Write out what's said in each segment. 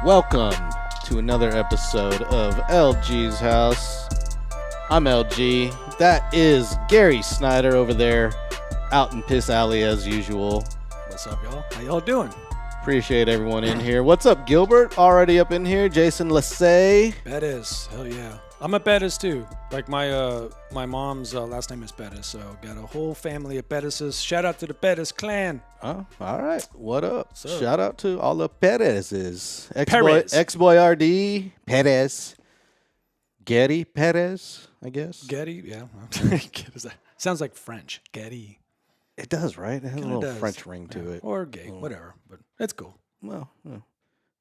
Welcome to another episode of LG's House. I'm LG. That is Gary Snyder over there out in Piss Alley as usual. What's up, y'all? How y'all doing? Appreciate everyone in here. What's up, Gilbert? Already up in here. Jason Lassay. Bettis. Hell yeah. I'm a Bettis too. Like my mom's last name is Bettis, so got a whole family of Bettises. Shout out to the Bettis clan. Oh, all right. What up? What's up? Shout out to all the Perez's. Perez. Ex-boy RD, Perez. Getty Perez, I guess. Getty, yeah. Sounds like French. Getty. It does, right? It has a Kinda little does. French ring to it. Or gay, whatever. But it's cool. Well,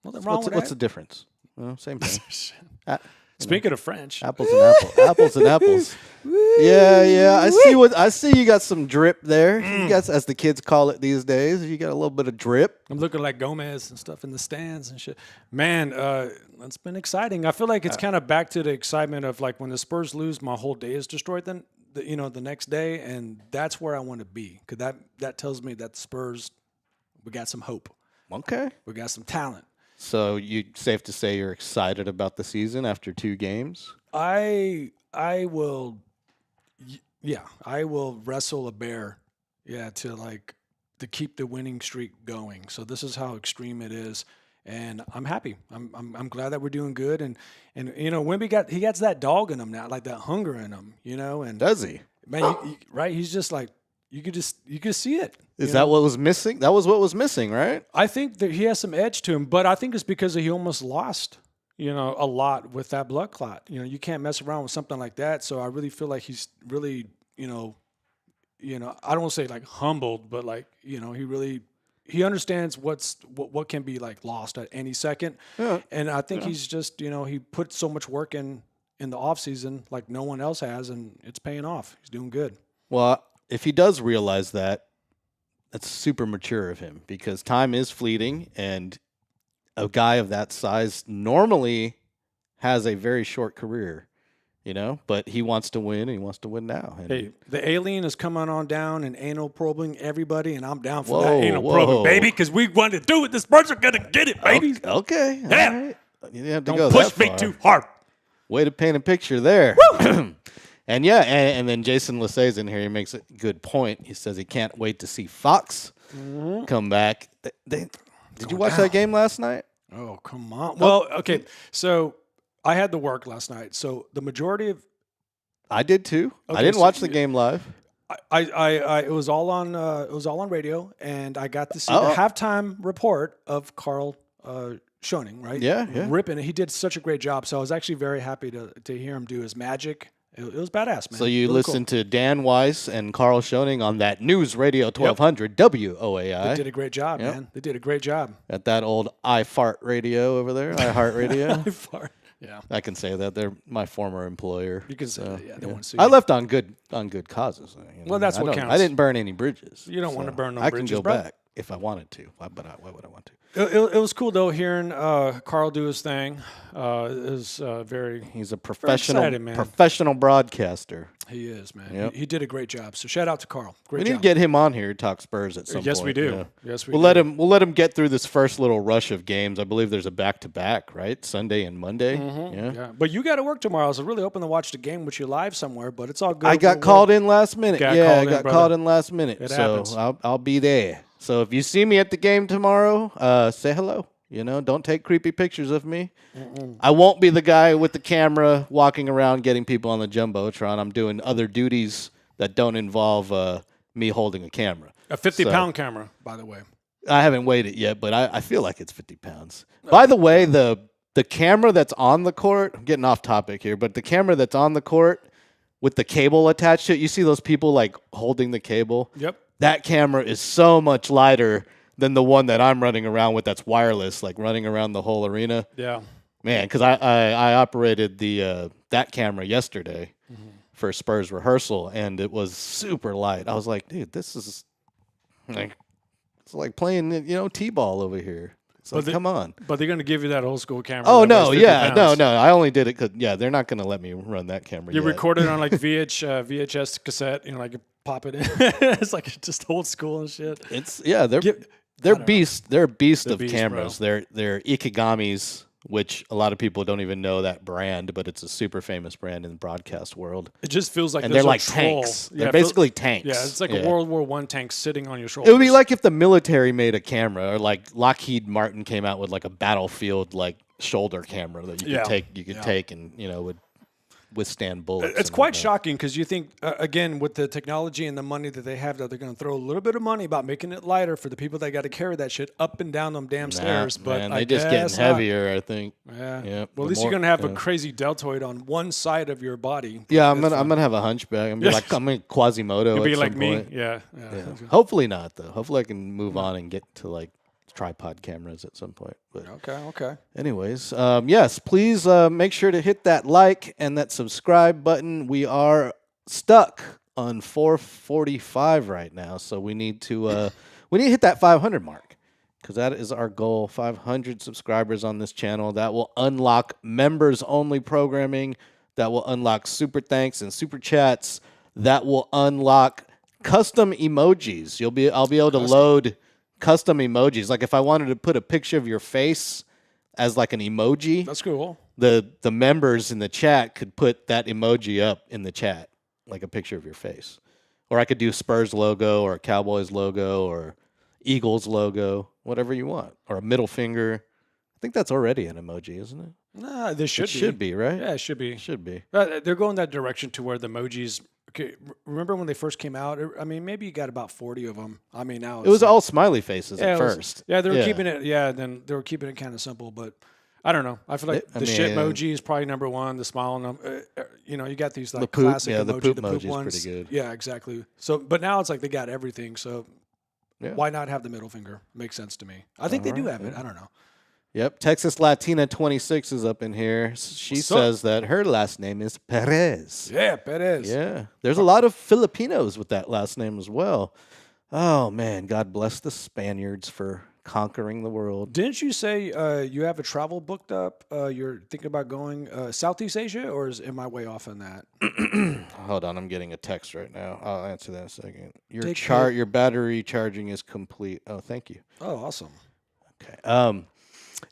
Nothing wrong with what's the that. difference? Well, same thing. Speaking of French. Apples and apples. Apples and apples. Yeah. I see you got some drip there. You got, as the kids call it these days, you got a little bit of drip. I'm looking like Gomez and stuff in the stands and shit. Man, it's been exciting. I feel like it's kind of back to the excitement of like when the Spurs lose, my whole day is destroyed. Then the next day, and that's where I want to be because that tells me that the Spurs, we got some hope. Okay. We got some talent. So you safe to say you're excited about the season after 2 games? I will wrestle a bear, to keep the winning streak going. So this is how extreme it is, and I'm happy. I'm glad that we're doing good, and Wemby he gets that dog in him now, like that hunger in him, and Does he? man, right? He's just like you could see it. Is that what was missing? That was what was missing, right? I think that he has some edge to him, but I think it's because he almost lost, a lot with that blood clot. You can't mess around with something like that. So I really feel like he's really, I don't want to say like humbled, but like, he understands what can be like lost at any second. Yeah. And I think he's just, he put so much work in the off season like no one else has, and it's paying off. He's doing good. Well, if he does realize that, that's super mature of him because time is fleeting, and a guy of that size normally has a very short career, but he wants to win, and he wants to win now. And Hey, the alien is coming on down and anal probing everybody, and I'm down for that anal probing, baby, because we want to do it. The Spurs are going to get it, baby. Okay. Yeah. All right. You didn't have to Don't go push that me far. too hard. Way to paint a picture there. And and then Jason Lassay's in here. He makes a good point. He says he can't wait to see Fox come back. Did you watch that game last night? Oh, come on. Well, okay. So I had to work last night. So the majority of I did too. Okay, I didn't so watch the game live. I it was all on radio, and I got to see the halftime report of Carl Schoening, right? Yeah. Ripping it. He did such a great job. So I was actually very happy to hear him do his magic. It was badass, man. So you Really listened to Dan Weiss and Carl Schoening on that News Radio 1200 WOAI. They did a great job, man. They did a great job. At that old iFart radio over there, iHeart Radio. Yeah. I can say that they're my former employer. You can say that. Yeah, they want to see I you. left on good causes. Well, that's what counts. I didn't burn any bridges. You don't want to burn no I bridges, can go bro. back if I wanted to. Why would I want to? It was cool though hearing Carl do his thing. It was very. He's a professional excited, man. professional broadcaster. He is, man. Yep. He did a great job. So shout out to Carl. Great We job. need to get him on here to talk Spurs at some point. Yes, we do. Yeah. Yes, we We'll do. let him get through this first little rush of games. I believe there's a back-to-back, right? Sunday and Monday. Yeah, but you got to work tomorrow. I was really hoping to watch the game with you live somewhere, but it's all good. I got called in last minute. Got I called in, got brother. called in last minute. It so happens. I'll be there. So if you see me at the game tomorrow, say hello. Don't take creepy pictures of me. I won't be the guy with the camera walking around getting people on the Jumbotron. I'm doing other duties that don't involve me holding a camera. A 50-pound camera, by the way. I haven't weighed it yet, but I feel like it's 50 pounds. By the way, the camera that's on the court, I'm getting off topic here, but the camera that's on the court with the cable attached to it, you see those people like holding the cable? Yep. That camera is so much lighter than the one that I'm running around with that's wireless, like running around the whole arena. Yeah. Man, because I operated that camera yesterday for Spurs rehearsal, and it was super light. I was like, dude, this is like it's like playing t-ball over here. So come on. But they're going to give you that old school camera. Oh that no, weighs 50 pounds. no. I only did it because they're not going to let me run that camera. You yet. recorded on like VHS cassette, like you pop it in. It's like just old school and shit. They're They're beasts. They're a beast They're of beast, cameras. They're Ikegamis, which a lot of people don't even know that brand, but it's a super famous brand in the broadcast world. It just feels like And there's they're a like troll. tanks. Yeah, They're it feels- basically tanks. Yeah, it's like a World War I tank sitting on your It shoulders. would be like if the military made a camera, or like Lockheed Martin came out with like a battlefield like shoulder camera that you could take and would withstand bullets. It's and quite whatnot. shocking because you think, again, with the technology and the money that they have, that they're going to throw a little bit of money about making it lighter for the people that got to carry that shit up and down them damn stairs. But Man, I they just getting guess heavier, I think. Yeah. Yeah. Well, at least you're going to have a crazy deltoid on one side of your body. Yeah, I'm gonna have a hunchback. I'm gonna be Quasimodo. You'll be at like some me. point. Yeah. Hopefully not, though. Hopefully I can move on and get to like tripod cameras at some point. But Okay. anyways, yes, please make sure to hit that like and that subscribe button. We are stuck on 445 right now, so we need to hit that 500 mark because that is our goal. 500 subscribers on this channel. That will unlock members only programming. That will unlock super thanks and super chats. That will unlock custom emojis. I'll be able to load custom emojis. Like if I wanted to put a picture of your face as like an emoji, That's cool. the members in the chat could put that emoji up in the chat, like a picture of your face. Or I could do Spurs logo or Cowboys logo or Eagles logo, whatever you want. Or a middle finger. I think that's already an emoji, isn't it? Nah, this should It be. should be, right? Yeah, it should be. Should be. They're going that direction to where the emojis. Okay, remember when they first came out? I mean, maybe you got about 40 of them. I mean, now It was all smiley faces at it was- first. Yeah, they were keeping it. Yeah, then they were keeping it kind of simple, but I don't know. I feel like the shit emoji is probably number one. The smile, you got these like poop- classic yeah, the emoji, poop the poop emoji is ones. pretty good. Yeah, exactly. So, but now it's like they got everything. So, Yeah. why not have the middle finger? Makes sense to me. I think they do have it. I don't know. Yep. Texas Latina 26 is up in here. She What's up? says that her last name is Perez. Yeah, Perez. Yeah. There's a lot of Filipinos with that last name as well. Oh, man. God bless the Spaniards for conquering the world. Didn't you say you have a travel booked up? You're thinking about going Southeast Asia, or am I way off on that? Hold on. I'm getting a text right now. I'll answer that in a second. Take Your battery charging is complete. Oh, thank you. Oh, awesome. Okay.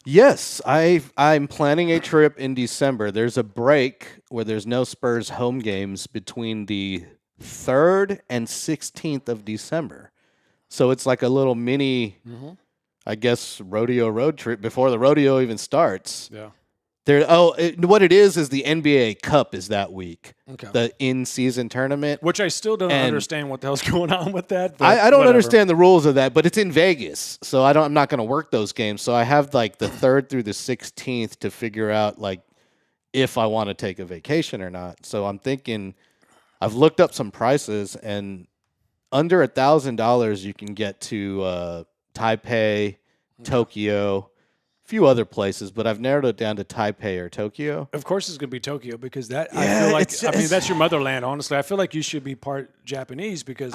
Yes, I'm planning a trip in December. There's a break where there's no Spurs home games between the 3rd and 16th of December. So it's like a little mini, I guess, rodeo road trip before the rodeo even starts. Yeah. What it is the NBA Cup is that week. Okay. The in-season tournament. Which I still don't understand what the hell's going on with that. But I don't whatever. understand the rules of that, but it's in Vegas, so I'm not going to work those games. So I have like the 3rd through the 16th to figure out like if I want to take a vacation or not. So I'm thinking I've looked up some prices, and under $1,000 you can get to Taipei, Tokyo, a few other places, but I've narrowed it down to Taipei or Tokyo. Of course, it's going to be Tokyo because I feel like that's your motherland. Honestly, I feel like you should be part Japanese because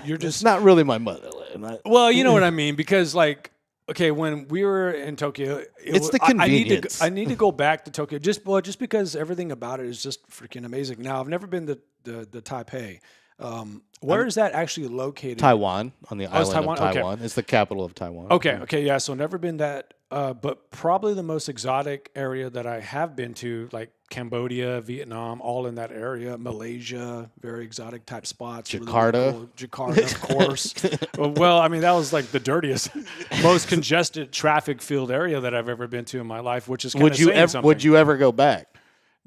you're just It's not really my motherland. Well, you know what I mean, because like, okay, when we were in Tokyo, It's the convenience. I need to go back to Tokyo just because everything about it is just freaking amazing. Now, I've never been to the Taipei. Where is that actually located? Taiwan, on the island Taiwan? of Okay. Taiwan. It's the capital of Taiwan. Okay, yeah. So never been that, but probably the most exotic area that I have been to, like Cambodia, Vietnam, all in that area. Malaysia, very exotic type spots. Jakarta. Really cool. Jakarta, of course. Well, I mean, that was like the dirtiest, most congested traffic-filled area that I've ever been to in my life, which is kind of saying something. Would you ever go back?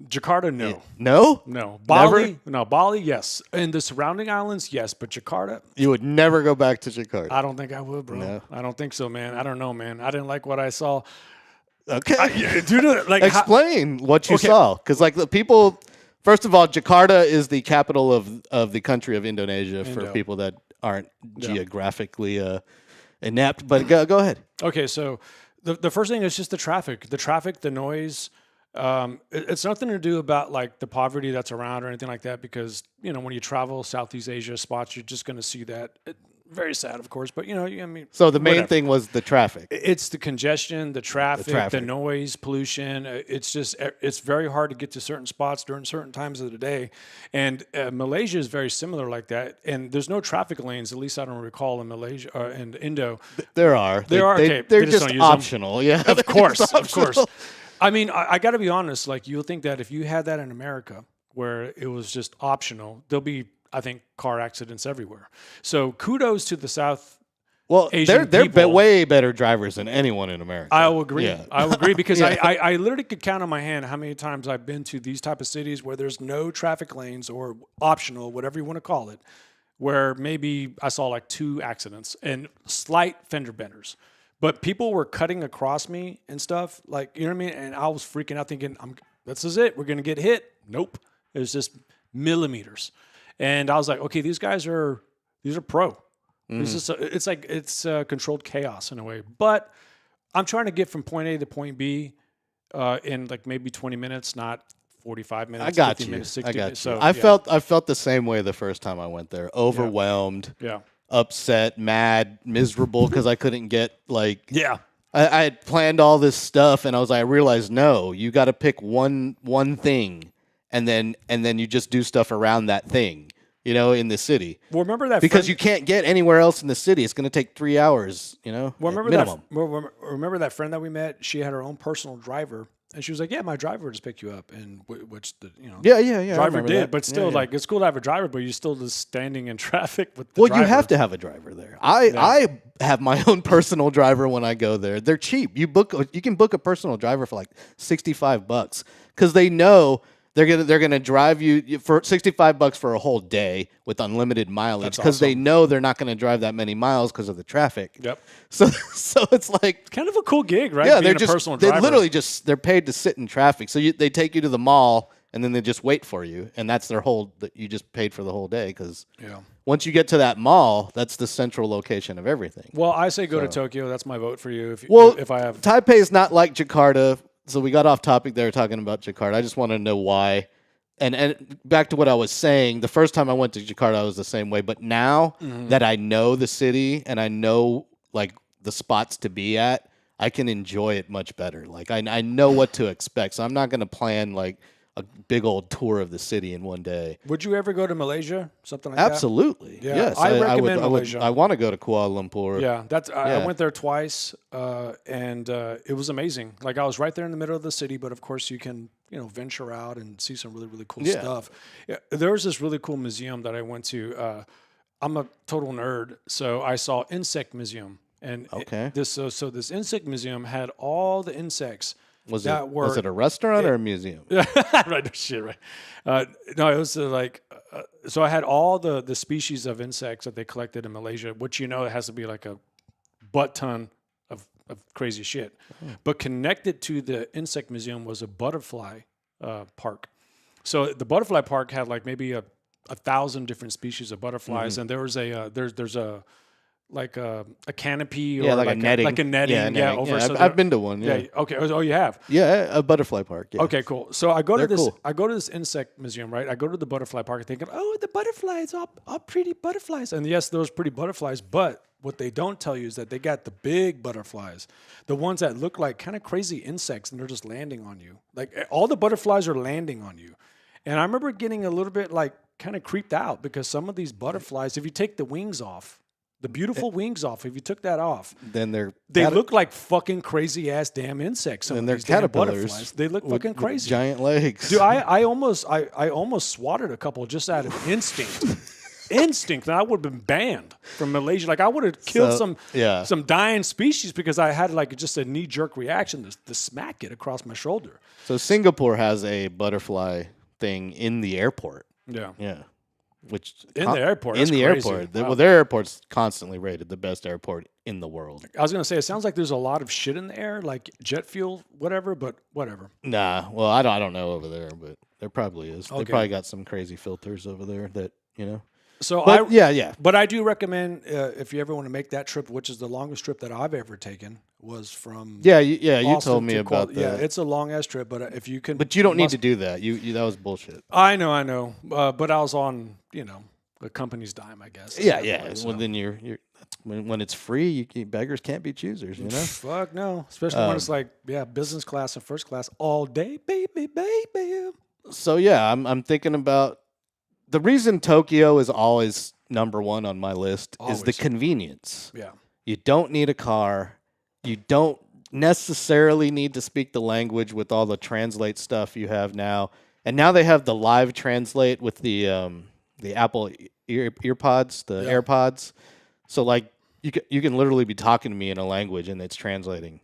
Jakarta, no. No? No. Never? Bali? No. Bali, yes. And the surrounding islands, yes. But Jakarta, You would never go back to Jakarta. I don't think I would, bro. No. I don't think so, man. I don't know, man. I didn't like what I saw. Okay. Dude, like, Explain what you Okay. saw. Because, like, the people, first of all, Jakarta is the capital of the country of Indonesia for people that aren't geographically inept. But go ahead. okay, so the first thing is just the traffic. The traffic, the noise. It's nothing to do about like the poverty that's around or anything like that because, when you travel Southeast Asia spots, you're just going to see that. very sad, of course. But I mean, So the main whatever. thing was the traffic. It's the congestion, the traffic, the traffic. noise, pollution. It's very hard to get to certain spots during certain times of the day. And Malaysia is very similar like that. And there's no traffic lanes, at least I don't recall in Malaysia and Indo. There are. There are. Okay, They're they just just don't use them. optional. Yeah. Of course, of course. I mean, I got to be honest. Like, you'll think that if you had that in America, where it was just optional, there'll be, I think, car accidents everywhere. So kudos to the South. Well, Asian they're people. way better drivers than anyone in America. I will agree. Yeah. I will agree because Yeah. I literally could count on my hand how many times I've been to these type of cities where there's no traffic lanes or optional, whatever you want to call it, where maybe I saw like 2 accidents and slight fender benders. But people were cutting across me and stuff, like, you know what I mean? And I was freaking out thinking, this is it. We're going to get hit. Nope. It was just millimeters. And I was like, okay, these are pro. It's controlled chaos in a way. But I'm trying to get from point A to point B in like maybe 20 minutes, not 45 minutes. I got 50 you. minutes, 60 I got minutes. you. So, I felt the same way the first time I went there. Overwhelmed, Yeah. upset, mad, miserable because I couldn't get like. Yeah. I had planned all this stuff, and I realized no, you got to pick one thing, and then you just do stuff around that thing. In the city. Well, remember that Because friend, you can't get anywhere else in the city. It's going to take 3 hours, Well, remember minimum. remember that friend that we met? She had her own personal driver, and she was like, "Yeah, my driver just pick you up," and which the Yeah. I driver remember did. that. But still, Yeah, yeah. like, it's cool to have a driver, but you're still just standing in traffic with the Well, driver. you have to have a driver there. I have my own personal driver when I go there. They're cheap. You can book a personal driver for like $65 because they know they're gonna drive you for $65 for a whole day with unlimited mileage because they know they're not gonna drive that many miles because of the traffic. Yep. So it's like Kind of a cool gig, right? yeah, Being they're a personal they driver. literally they're paid to sit in traffic. So they take you to the mall and then they just wait for you, and that's their whole. You just paid for the whole day because once you get to that mall, that's the central location of everything. Well, I say go to Tokyo. That's my vote for you. If I have Taipei is not like Jakarta, so we got off topic there talking about Jakarta. I just want to know why. And back to what I was saying, the first time I went to Jakarta, I was the same way. But now that I know the city and I know like the spots to be at, I can enjoy it much better. Like I know what to expect, so I'm not going to plan like a big old tour of the city in one day. Would you ever go to Malaysia? Something like Absolutely. Yeah, Yes. I recommend Malaysia. I want to go to Kuala Lumpur. that? Yeah, I went there twice, and it was amazing. Like, I was right there in the middle of the city, but of course you can venture out and see some really, really cool stuff. Yeah, there was this really cool museum that I went to. I'm a total nerd, so I saw Insect Museum, and this insect museum had all the insects. Was it a restaurant or a museum? Right, shit, right. No, it was so I had all the species of insects that they collected in Malaysia, which it has to be like a butt ton of crazy shit. But connected to the insect museum was a butterfly park. So the butterfly park had like maybe a 1,000 different species of butterflies, and there was there's a canopy or like a netting. Like a netting. Yeah, over. Yeah, So I've been to one. Yeah. Okay. Oh, you have. Yeah, a butterfly park. Yeah. Okay, cool. So I go to this. cool. I go to this insect museum, right? I go to the butterfly park, thinking, "Oh, the butterflies, all pretty butterflies." And yes, those pretty butterflies. But what they don't tell you is that they got the big butterflies, the ones that look like kind of crazy insects, and they're just landing on you. Like all the butterflies are landing on you. And I remember getting a little bit like kind of creeped out because some of these butterflies, if you take the wings off. The beautiful wings off. If you took that off, then they look like fucking crazy ass damn insects. And they're these damn caterpillars. butterflies. They look fucking crazy. With giant legs. Dude, I almost swatted a couple just out of instinct, and I would have been banned from Malaysia. Like I would have killed some dying species because I had like just a knee jerk reaction to smack it across my shoulder. So Singapore has a butterfly thing in the airport. Yeah. Yeah. Which in the airport. In the crazy. airport. Wow. Well, their airport's constantly rated the best airport in the world. I was gonna say it sounds like there's a lot of shit in the air, like jet fuel, whatever. But whatever. Nah. Well, I don't know over there, but there probably is. Okay. They probably got some crazy filters over there that So But yeah. But I do recommend if you ever want to make that trip, which is the longest trip that I've ever taken, was from You Austin told me to about that. Yeah, it's a long ass trip, but if you can, But you don't need to do that. You that was bullshit. I know, but I was on the company's dime, I guess. Yeah. So. Well, then you're when it's free, beggars can't be choosers, you know. Fuck no, especially when it's like business class and first class all day, baby. So yeah, I'm thinking about the reason Tokyo is always number one on my list is the convenience. Yeah, you don't need a car, you don't necessarily need to speak the language with all the translate stuff you have now, and now they have the live translate with the Apple earpods, the AirPods. So like you can literally be talking to me in a language and it's translating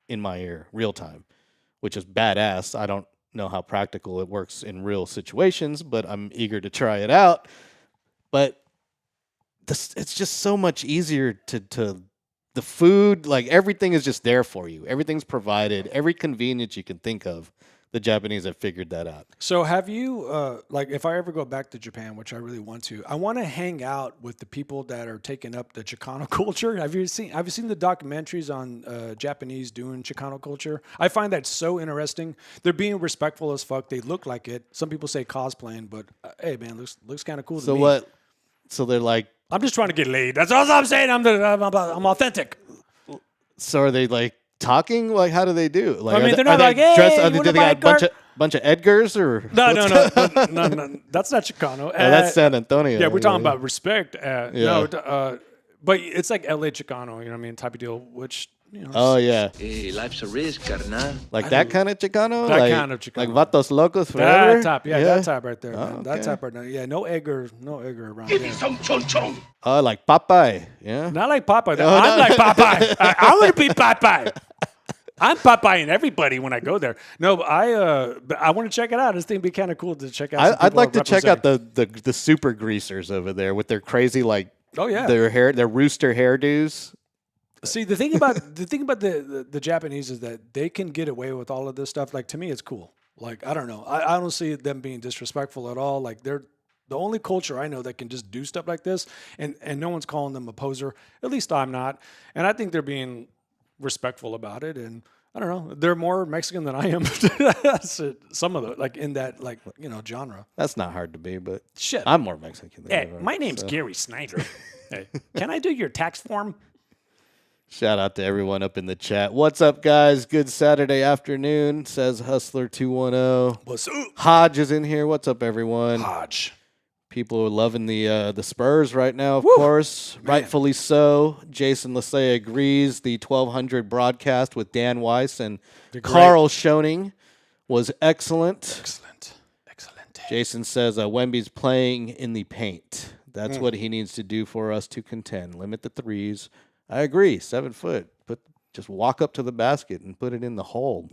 in my ear real time, which is badass. I don't know how practical it works in real situations, but I'm eager to try it out. But it's just so much easier to the food, like everything is just there for you. Everything's provided, every convenience you can think of. The Japanese have figured that out. So have you, like if I ever go back to Japan, which I really want to, I want to hang out with the people that are taking up the Chicano culture. Have you seen the documentaries on Japanese doing Chicano culture? I find that so interesting. They're being respectful as fuck. They look like it. Some people say cosplaying, but hey man, looks kind of cool to me. So what? So they're like, I'm just trying to get laid. That's all I'm saying. I'm authentic. So are they like talking? Like, how do they do? Like, I mean, they're not like, hey, do they got a bunch of Edgars or no. That's not Chicano. That's San Antonio. Yeah, we're talking about respect. No, but it's like LA Chicano, you know what I mean, type of deal. Which oh yeah, hey, life's a risk, carnal. Like that kind of Chicano. That like, kind of Chicano. Like Vatos Locos forever. That type, that type right there. Man. Okay. That type right there. Yeah, no Edgar around here. Oh, like Popeye. Yeah. Not like Popeye. I'm like Popeye. I want to be Popeye. I'm Popeye-ing everybody when I go there. No, but I want to check it out. This thing would be kind of cool to check out. I'd like to check out the super greasers over there with their crazy their rooster hairdos. See, the thing about the Japanese is that they can get away with all of this stuff. Like to me, it's cool. Like I don't know, I don't see them being disrespectful at all. Like they're the only culture I know that can just do stuff like this, and no one's calling them a poser. At least I'm not, and I think they're being respectful about it. And I don't know, they're more Mexican than I am. Some of the like in that genre. That's not hard to be, but shit, I'm more Mexican than hey, you are, my name's Gary Snyder. Hey, can I do your tax form? Shout out to everyone up in the chat. What's up, guys? Good Saturday afternoon, says Hustler210. What's up? Hodge is in here. What's up, everyone? Hodge. People are loving the Spurs right now, of Woo! course. Man. Rightfully so. Jason Lasey agrees. The 1200 broadcast with Dan Weiss and Carl Schoening was excellent. Excellent. Jason says Wemby's playing in the paint. That's what he needs to do for us to contend. Limit the threes. I agree. 7 foot. Just walk up to the basket and put it in the hole.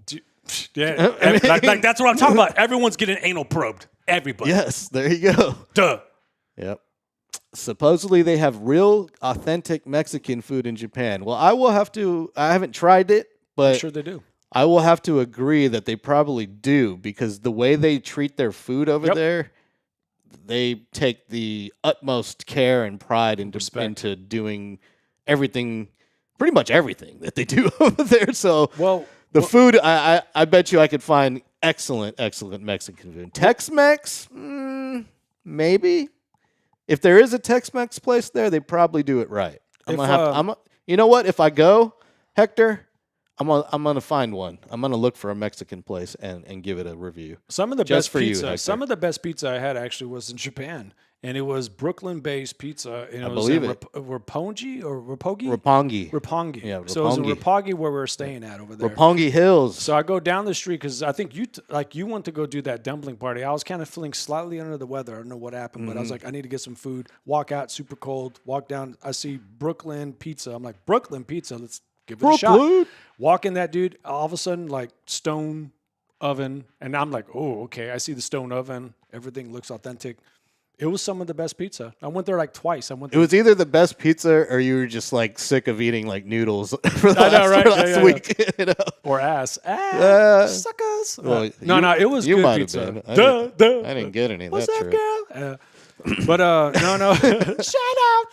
Yeah, like that's what I'm talking about. Everyone's getting anal probed. Everybody. Yes, there you go. Duh. Yep. Supposedly they have real, authentic Mexican food in Japan. Well, I haven't tried it, but I'm sure they do. I will have to agree that they probably do because the way they treat their food over there, they take the utmost care and pride into doing everything, pretty much everything that they do over there. So the food, I bet you I could find excellent Mexican food. Tex-Mex, maybe. If there is a Tex-Mex place there, they probably do it right. You know what? If I go, Hector, I'm gonna find one. I'm gonna look for a Mexican place and give it a review. Some of the Just best pizza. you, Hector. Some of the best pizza I had actually was in Japan, and it was Brooklyn-based pizza. And I it was believe in it. Roppongi or Roppogi? Roppongi. Yeah, Roppongi. So it was in Roppongi where we were staying at over there. Roppongi Hills. So I go down the street because I think you went to go do that dumpling party. I was kind of feeling slightly under the weather. I don't know what happened, but I was like, I need to get some food. Walk out, super cold. Walk down. I see Brooklyn Pizza. I'm like, Brooklyn Pizza. Let's give it a shot. Walk in that dude. All of a sudden, like stone oven, and I'm like, oh, okay. I see the stone oven. Everything looks authentic. It was some of the best pizza. I went there like twice. It was either the best pizza or you were just like sick of eating like noodles for the last week. Yeah. You know? Or ass. Suckers. Well, no, it was good pizza. I didn't get any of What's that up, trip. girl? But no. Shout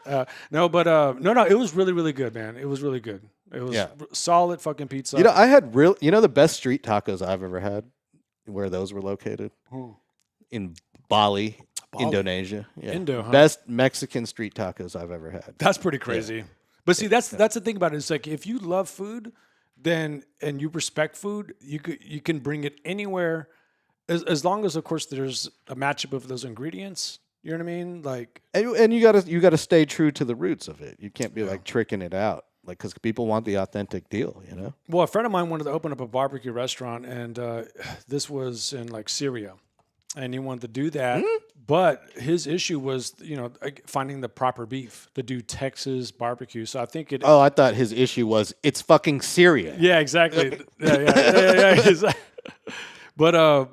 out. It was really, really good, man. It was really good. It was solid fucking pizza. You know, I had the best street tacos I've ever had, where those were located in Bali. Indonesia. Yeah. Indo, huh? Best Mexican street tacos I've ever had. That's pretty crazy. But see, that's the thing about it. It's like if you love food, then and you respect food, you can bring it anywhere, as long as of course there's a matchup of those ingredients. You know what I mean? Like, And you gotta stay true to the roots of it. You can't be like tricking it out, like because people want the authentic deal. You know. well, a friend of mine wanted to open up a barbecue restaurant, and this was in like Syria, and he wanted to do that. But his issue was, like, finding the proper beef to do Texas barbecue. So I think it. Oh, I thought his issue was it's fucking Syria. Yeah, exactly. yeah. But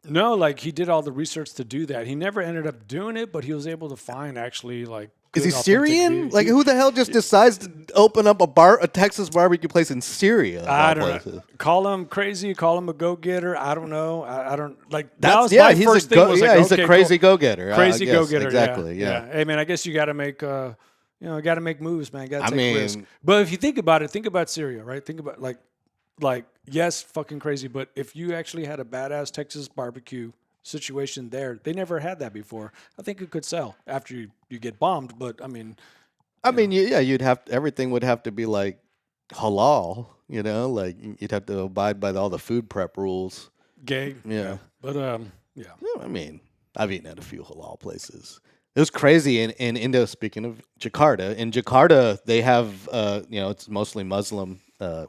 no, like he did all the research to do that. He never ended up doing it, but he was able to find actually like. Is he good, authentic Syrian? beef. Like, who the hell just decides to open up a Texas barbecue place in Syria? of I all don't places? know. Call him crazy. Call him a go-getter. I don't know. I don't like. That That's was yeah. my He's first a thing. Was like, he's okay, a crazy cool. go-getter. Crazy yes, go-getter. Exactly. Yeah. Hey man, I guess you got to make. Got to make moves, man. Got to take mean- risks. But if you think about it, think about Syria, right? Think about like yes, fucking crazy. But if you actually had a badass Texas barbecue situation there, they never had that before. I think it could sell after you get bombed. But I mean, You'd have everything would have to be like halal. You know, like you'd have to abide by all the food prep rules. gay. Yeah. But yeah. I mean, I've eaten at a few halal places. It was crazy in Indo. Speaking of Jakarta, in Jakarta they have it's mostly Muslim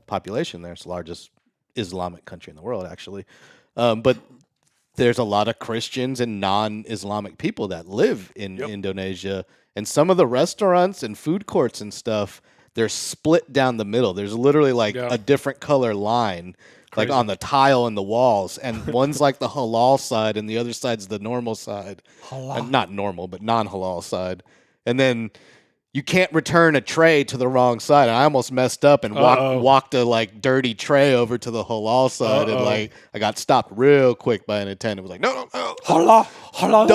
population there. It's the largest Islamic country in the world, actually. But there's a lot of Christians and non-Islamic people that live in Indonesia, and some of the restaurants and food courts and stuff, they're split down the middle. There's literally like a different color line. Like on the tile in the walls, and one's like the halal side, and the other side's the normal side. Not normal, but non-halal side. And then you can't return a tray to the wrong side. And I almost messed up and walked a like dirty tray over to the halal side, and like I got stopped real quick by an attendant. It was like, no, Halal.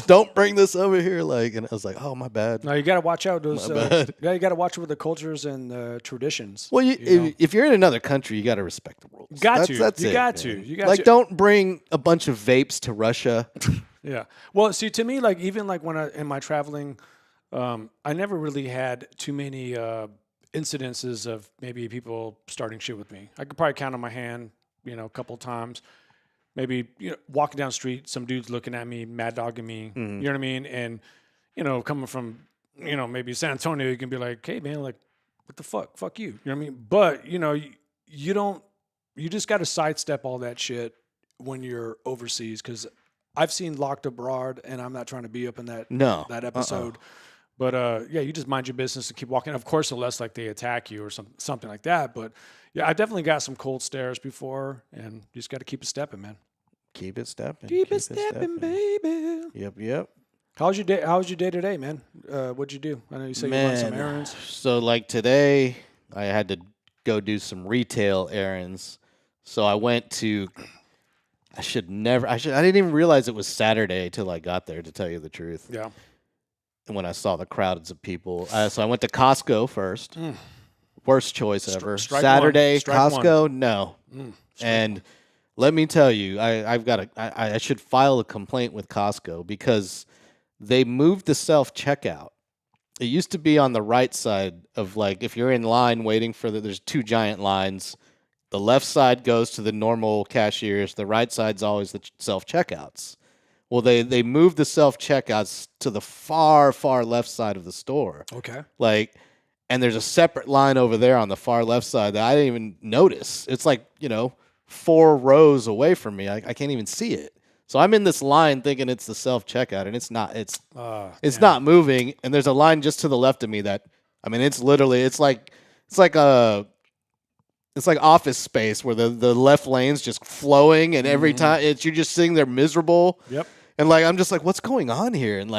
don't bring this over here. Like, and I was like, oh, my bad. No, you got to watch out those. bad. You got to watch with the cultures and traditions. Well, know? if you're in another country, you got to respect the rules. You That's got it, to. man. You got like, to. don't bring a bunch of vapes to Russia. Yeah. Well, see, to me, like even like when in my traveling, I never really had too many incidences of maybe people starting shit with me. I could probably count on my hand, a couple times. Maybe walking down the street, some dude's looking at me, mad dogging me. You know what I mean? And coming from maybe San Antonio, you can be like, "Hey man, like, what the fuck you?" You know what I mean? But you don't. You just got to sidestep all that shit when you're overseas, because I've seen Locked Abroad, and I'm not trying to be up in that that episode. But you just mind your business and keep walking. Of course, unless like they attack you or something like that. But yeah, I definitely got some cold stares before, and you just got to keep it stepping, man. Keep it stepping. Keep it stepping, baby. Yep. How's your day? How's your day today, man? What'd you do? I know you said you run some errands. So like today, I had to go do some retail errands. So I went to. I didn't even realize it was Saturday till I got there, to tell you the truth. Yeah. And when I saw the crowds of people, so I went to Costco first. Worst choice ever. Saturday, Costco, no. And let me tell you, I should file a complaint with Costco because they moved the self-checkout. It used to be on the right side of, like, if you're in line waiting for there's two giant lines. The left side goes to the normal cashiers. The right side's always the self-checkouts. Well, they moved the self-checkouts to the far, far left side of the store. Okay. Like, and there's a separate line over there on the far left side that I didn't even notice. It's like, 4 rows away from me. I can't even see it. So I'm in this line thinking it's the self-checkout, and it's not. It's not moving. And there's a line just to the left of me that, it's literally, it's like Office Space where the left lane's just flowing, and every time you're just sitting there miserable. Yep. And like I'm just like, what's going on here? And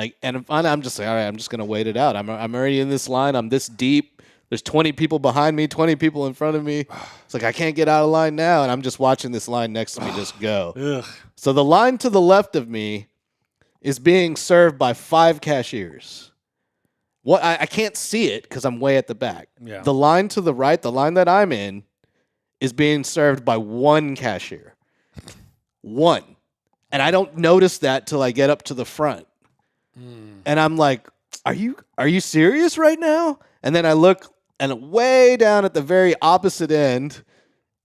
I'm just like, all right, I'm just gonna wait it out. I'm already in this line. I'm this deep. There's 20 people behind me, 20 people in front of me. It's like I can't get out of line now, and I'm just watching this line next to me just go. Ugh. So the line to the left of me is being served by 5 cashiers. What I can't see it because I'm way at the back. Yeah. The line to the right, the line that I'm in, is being served by 1 cashier. 1. And I don't notice that till I get up to the front. And I'm like, are you serious right now? And then I look, and way down at the very opposite end,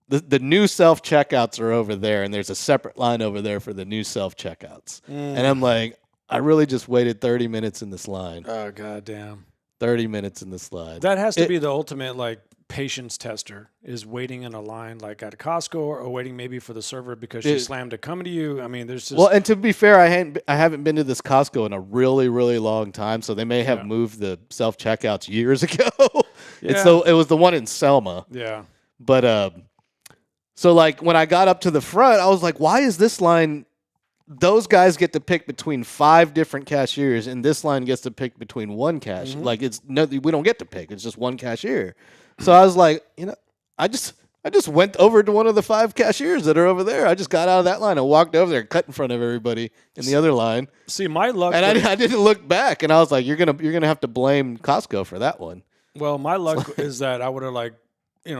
the new self-checkouts are over there, and there's a separate line over there for the new self-checkouts. And I'm like, I really just waited 30 minutes in this line. Oh, goddamn. 30 minutes in this line. That has to be the ultimate, like, patience tester, is waiting in a line, like, at a Costco or waiting maybe for the server because she slammed to come to you. I mean, there's just... Well, and to be fair, I haven't been to this Costco in a really, really long time, so they may have moved the self-checkouts years ago. It was the one in Selma. Yeah. But, so, like, when I got up to the front, I was like, why is this line... Those guys get to pick between 5 different cashiers, and this line gets to pick between one cashier. Like, we don't get to pick. It's just one cashier. So I was like, I just went over to one of the 5 cashiers that are over there. I just got out of that line and walked over there, cut in front of everybody in the other line. See, my luck... And I didn't look back, and I was like, you're gonna have to blame Costco for that one. Well, my luck is that I would have, like,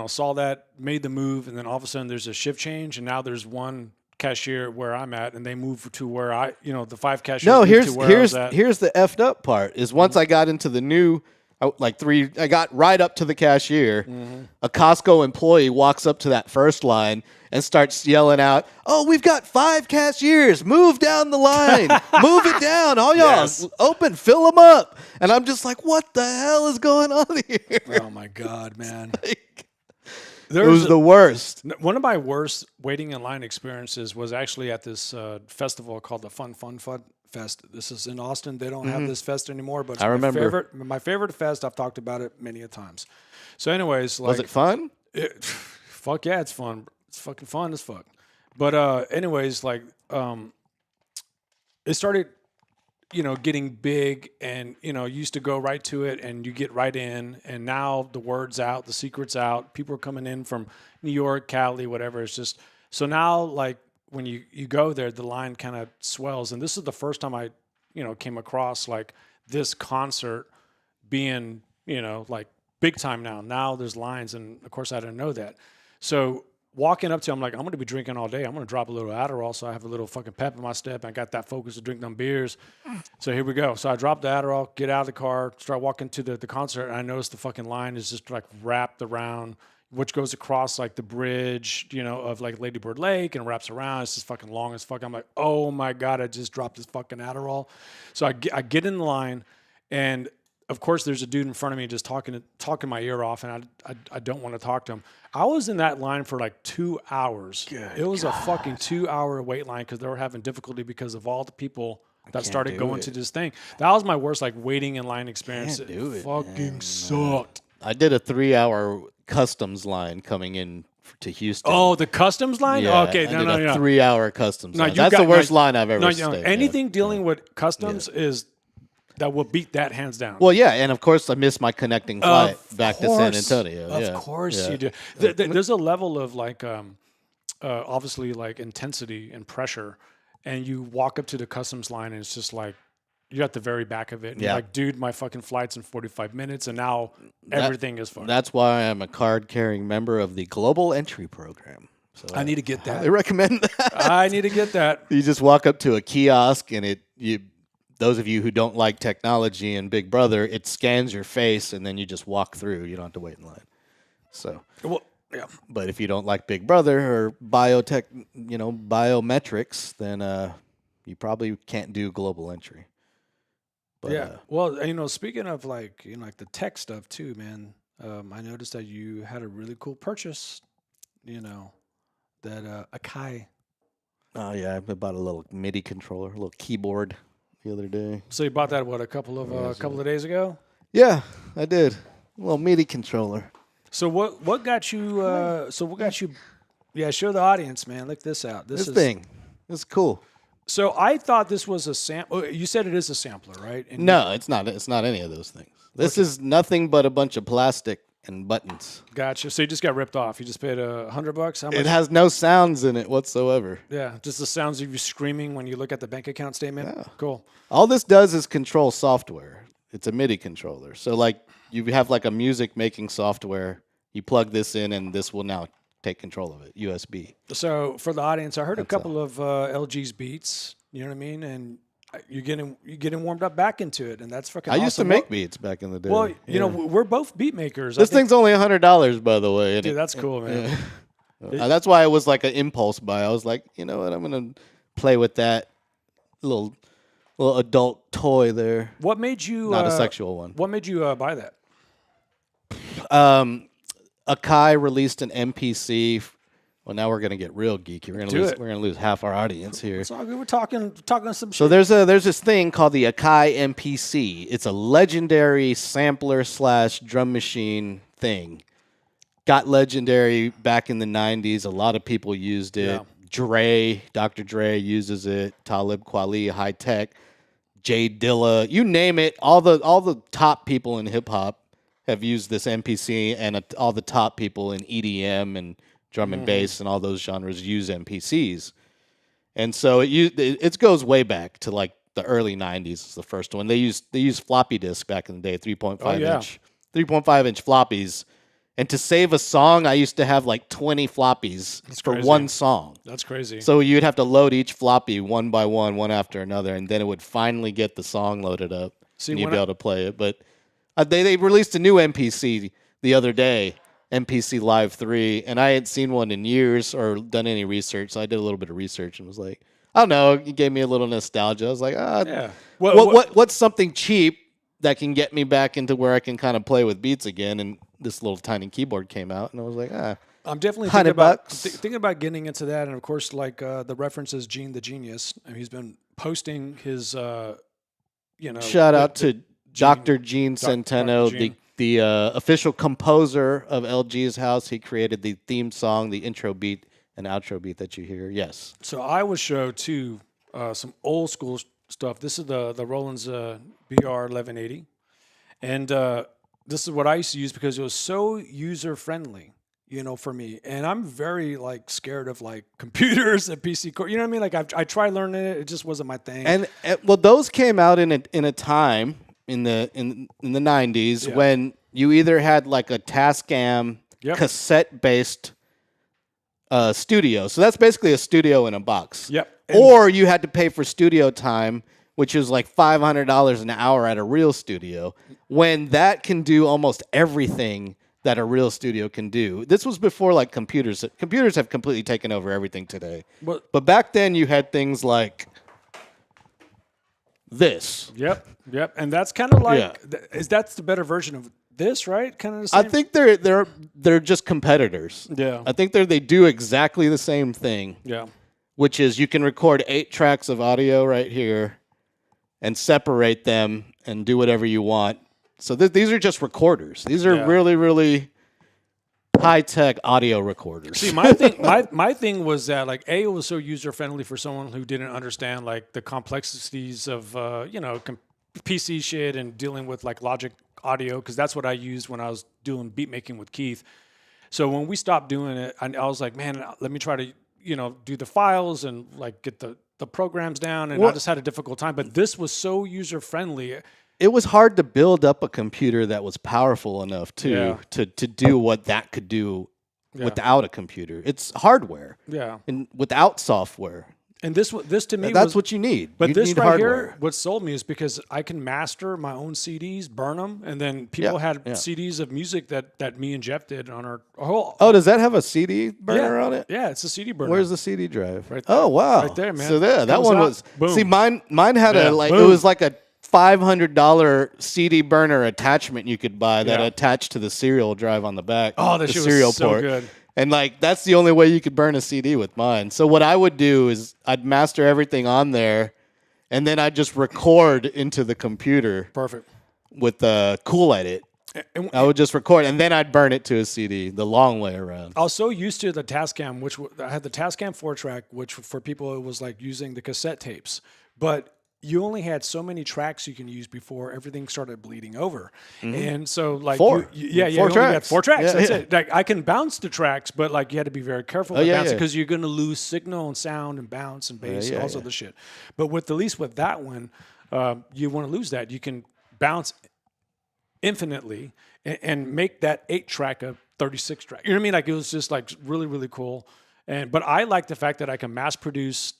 saw that, made the move, and then all of a sudden there's a shift change, and now there's one cashier where I'm at, and they move to where the 5 cashiers. No, here's the effed up part is once I got into the new, I got right up to the cashier. A Costco employee walks up to that first line and starts yelling out, "Oh, we've got 5 cashiers. Move down the line. Move it down. All y'all open, fill them up." And I'm just like, what the hell is going on here? Oh my God, man. It was the worst. One of my worst waiting in line experiences was actually at this festival called the Fun Fest. This is in Austin. They don't have this fest anymore, but it's my favorite fest. I've talked about it many a times. So anyways, was it fun? Fuck yeah, it's fun. It's fucking fun as fuck. But anyways, like it started getting big, and you used to go right to it and you get right in, and now the word's out, the secret's out, people are coming in from New York, Cali, whatever. It's just, so now, like, when you go there, the line kind of swells, and this is the first time I came across like this concert being like big time. Now there's lines, and of course I didn't know that. So walking up to him, I'm like, I'm going to be drinking all day. I'm going to drop a little Adderall so I have a little fucking pep in my step. I got that focus to drink them beers. So here we go. So I drop the Adderall, get out of the car, start walking to the concert, and I notice the fucking line is just like wrapped around, which goes across like the bridge, of like Lady Bird Lake, and wraps around. It's just fucking long as fuck. I'm like, oh my God, I just dropped this fucking Adderall. So I get in the line, and of course, there's a dude in front of me just talking my ear off, and I don't want to talk to him. I was in that line for like 2 hours. It was a fucking 2-hour wait line because they were having difficulty because of all the people that started going to this thing. That was my worst like waiting in line experience. It fucking sucked. I did a 3-hour customs line coming in to Houston. Oh, the customs line? Yeah, okay, no. 3-hour customs line. You That's the worst line I've ever stayed. Anything dealing with customs is... that will beat that hands down. Well, yeah, and of course I missed my connecting flight back to San Antonio. Of course you do. There's a level of like, obviously like intensity and pressure, and you walk up to the customs line and it's just like you're at the very back of it. And you're like, dude, my fucking flight's in 45 minutes, and now everything is fun. That's why I'm a card-carrying member of the Global Entry Program. So I need to get that. I recommend that. I need to get that. You just walk up to a kiosk, and those of you who don't like technology and Big Brother, it scans your face, and then you just walk through. You don't have to wait in line. So, but if you don't like Big Brother or biometrics, then you probably can't do global entry. But, well, speaking of like the tech stuff too, man. I noticed that you had a really cool purchase. That Akai. Oh yeah, I bought a little MIDI controller, a little keyboard the other day. So you bought that a couple of days ago? Yeah, I did. A little MIDI controller. So what got you? Yeah, show the audience, man. Look this out. This thing. It's cool. So I thought this was a sample. You said it is a sampler, right? And no, it's not. It's not any of those things. This is nothing but a bunch of plastic and buttons. Gotcha. So you just got ripped off. You just paid $100. How much? It has no sounds in it whatsoever. Yeah, just the sounds of you screaming when you look at the bank account statement. Yeah. Cool. All this does is control software. It's a MIDI controller. So like you have like a music making software. You plug this in, and this will now take control of it. USB. So for the audience, I heard a couple of LG's beats. You know what I mean? And you're getting warmed up back into it, and that's fucking. I used to awesome. make beats back in the day. Well, you know, we're both beat makers. This thing's only $100, by the way. Dude, that's cool, man. That's why it was like an impulse buy. I was like, you know what? I'm gonna play with that little adult toy there. What made you Not a sexual one. What made you buy that? Akai released an MPC. Well, now we're gonna get real geeky. We're gonna lose half our audience here. It's all good. We're talking some shit. So there's this thing called the Akai MPC. It's a legendary sampler / drum machine thing. Got legendary back in the 90s. A lot of people used it. Yeah. Dr. Dre uses it. Talib Kweli, High Tech, Jay Dilla, you name it. All the top people in hip hop have used this MPC, and all the top people in EDM and drum and bass and all those genres use MPCs. And so it goes way back to like the early 90s. Is the first one. They used floppy disk back in the day, 3.5 inch floppies. And to save a song, I used to have like 20 floppies for one song. That's crazy. So you'd have to load each floppy one by one after another, and then it would finally get the song loaded up, and you'd be able to play it. But they released a new MPC the other day, MPC Live 3, and I hadn't seen one in years or done any research, so I did a little bit of research and was like, I don't know, it gave me a little nostalgia. I was like, yeah. What's something cheap that can get me back into where I can kind of play with beats again? And this little tiny keyboard came out, and I was like, I'm definitely thinking about getting into that. And of course, like the reference is Gene the Genius. I mean, he's been posting his, shout out to Dr. Gene Centeno, the official composer of LG's House. He created the theme song, the intro beat and outro beat that you hear. Yes. So I will show too some old school stuff. This is the Roland's BR 1180, and this is what I used to use because it was so user friendly, for me. And I'm very like scared of like computers and PC core. You know what I mean? Like I tried learning it, it just wasn't my thing. And well, those came out in a time in the 90s when you either had like a Tascam cassette based studio. So that's basically a studio in a box. Yep. Or you had to pay for studio time, which is like $500 an hour at a real studio, when that can do almost everything that a real studio can do. This was before like computers. Computers have completely taken over everything today. But back then you had things like this. Yep. And that's kind of like, that's the better version of this, right? Kind of the same? I think they're just competitors. Yeah. I think they do exactly the same thing. Yeah. Which is you can record 8 tracks of audio right here and separate them and do whatever you want. So these are just recorders. These are really, really high-tech audio recorders. See, my thing was that like it was so user-friendly for someone who didn't understand like the complexities of PC shit and dealing with like Logic audio, because that's what I used when I was doing beat making with Keith. So when we stopped doing it, I was like, man, let me try to do the files and like get the programs down, and I just had a difficult time. But this was so user friendly. It was hard to build up a computer that was powerful enough to do what that could do without a computer. It's hardware. Yeah. And without software. And this to me that's what you need. But you this need right hardware. here, what sold me is because I can master my own CDs, burn them, and then people had CDs of music that me and Jeff did on our whole. Oh, does that have a CD burner on it? Yeah, it's a CD burner. Where's the CD drive? Right there. Oh, wow. Right there, man. So that one was. Boom. See, mine had it was like a $500 CD burner attachment you could buy that attached to the serial drive on the back. Oh, that the shit serial was so port. good. And like that's the only way you could burn a CD with mine. So what I would do is I'd master everything on there, and then I'd just record into the computer. Perfect. With the Cool Edit. I would just record, and then I'd burn it to a CD the long way around. I was so used to the Tascam, which I had the Tascam 4-track, which for people it was like using the cassette tapes. But you only had so many tracks you can use before everything started bleeding over. And so like four tracks. Had 4 tracks. Yeah, that's it. Like I can bounce the tracks, but like you had to be very careful with bouncing because you're gonna lose signal and sound and bounce and bass and all sorts of shit. But at least with that one, you want to lose that. You can bounce infinitely and make that 8-track a 36-track. You know what I mean? Like it was just like really, really cool. But I like the fact that I can mass produce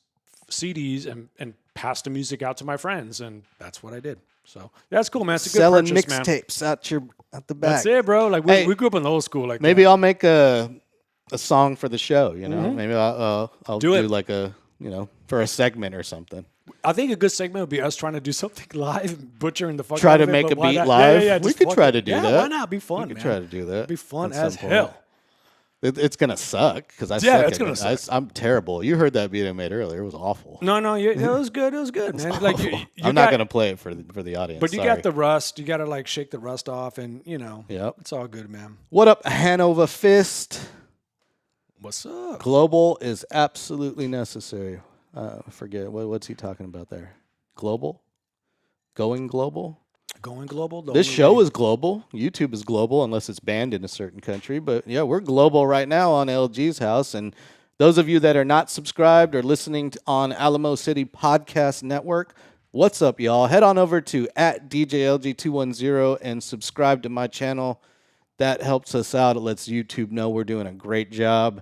CDs and pass the music out to my friends, and that's what I did. So that's cool, man. It's a good Selling purchase, man. mixtapes out the back. That's it, bro. Like Hey, we grew up in the old school, like Maybe that. I'll make a song for the show. You know, maybe I'll Do do it. like a for a segment or something. I think a good segment would be us trying to do something live, butchering the fuck. Try out to of it, make but a why beat not? live. Yeah, We just could fuck try it. to do yeah, that. Why not? Be fun, We could man. try to do that. It'd be fun at some as point. hell. It's gonna suck because I Yeah, suck it's at gonna it. suck. I'm terrible. You heard that beat I made earlier. It was awful. No, it was good. It was good, man. Like you I'm not gonna play it for the audience. But you sorry. got the rust. You got to like shake the rust off, and Yep. it's all good, man. What up, Hanover Fist? What's up? Global is absolutely necessary. I forget what's he talking about there. Global, going global. Going global. This show is global. YouTube is global unless it's banned in a certain country. But yeah, we're global right now on LG's house. And those of you that are not subscribed or listening on Alamo City Podcast Network, what's up, y'all? Head on over to @DJLG210 and subscribe to my channel. That helps us out. It lets YouTube know we're doing a great job.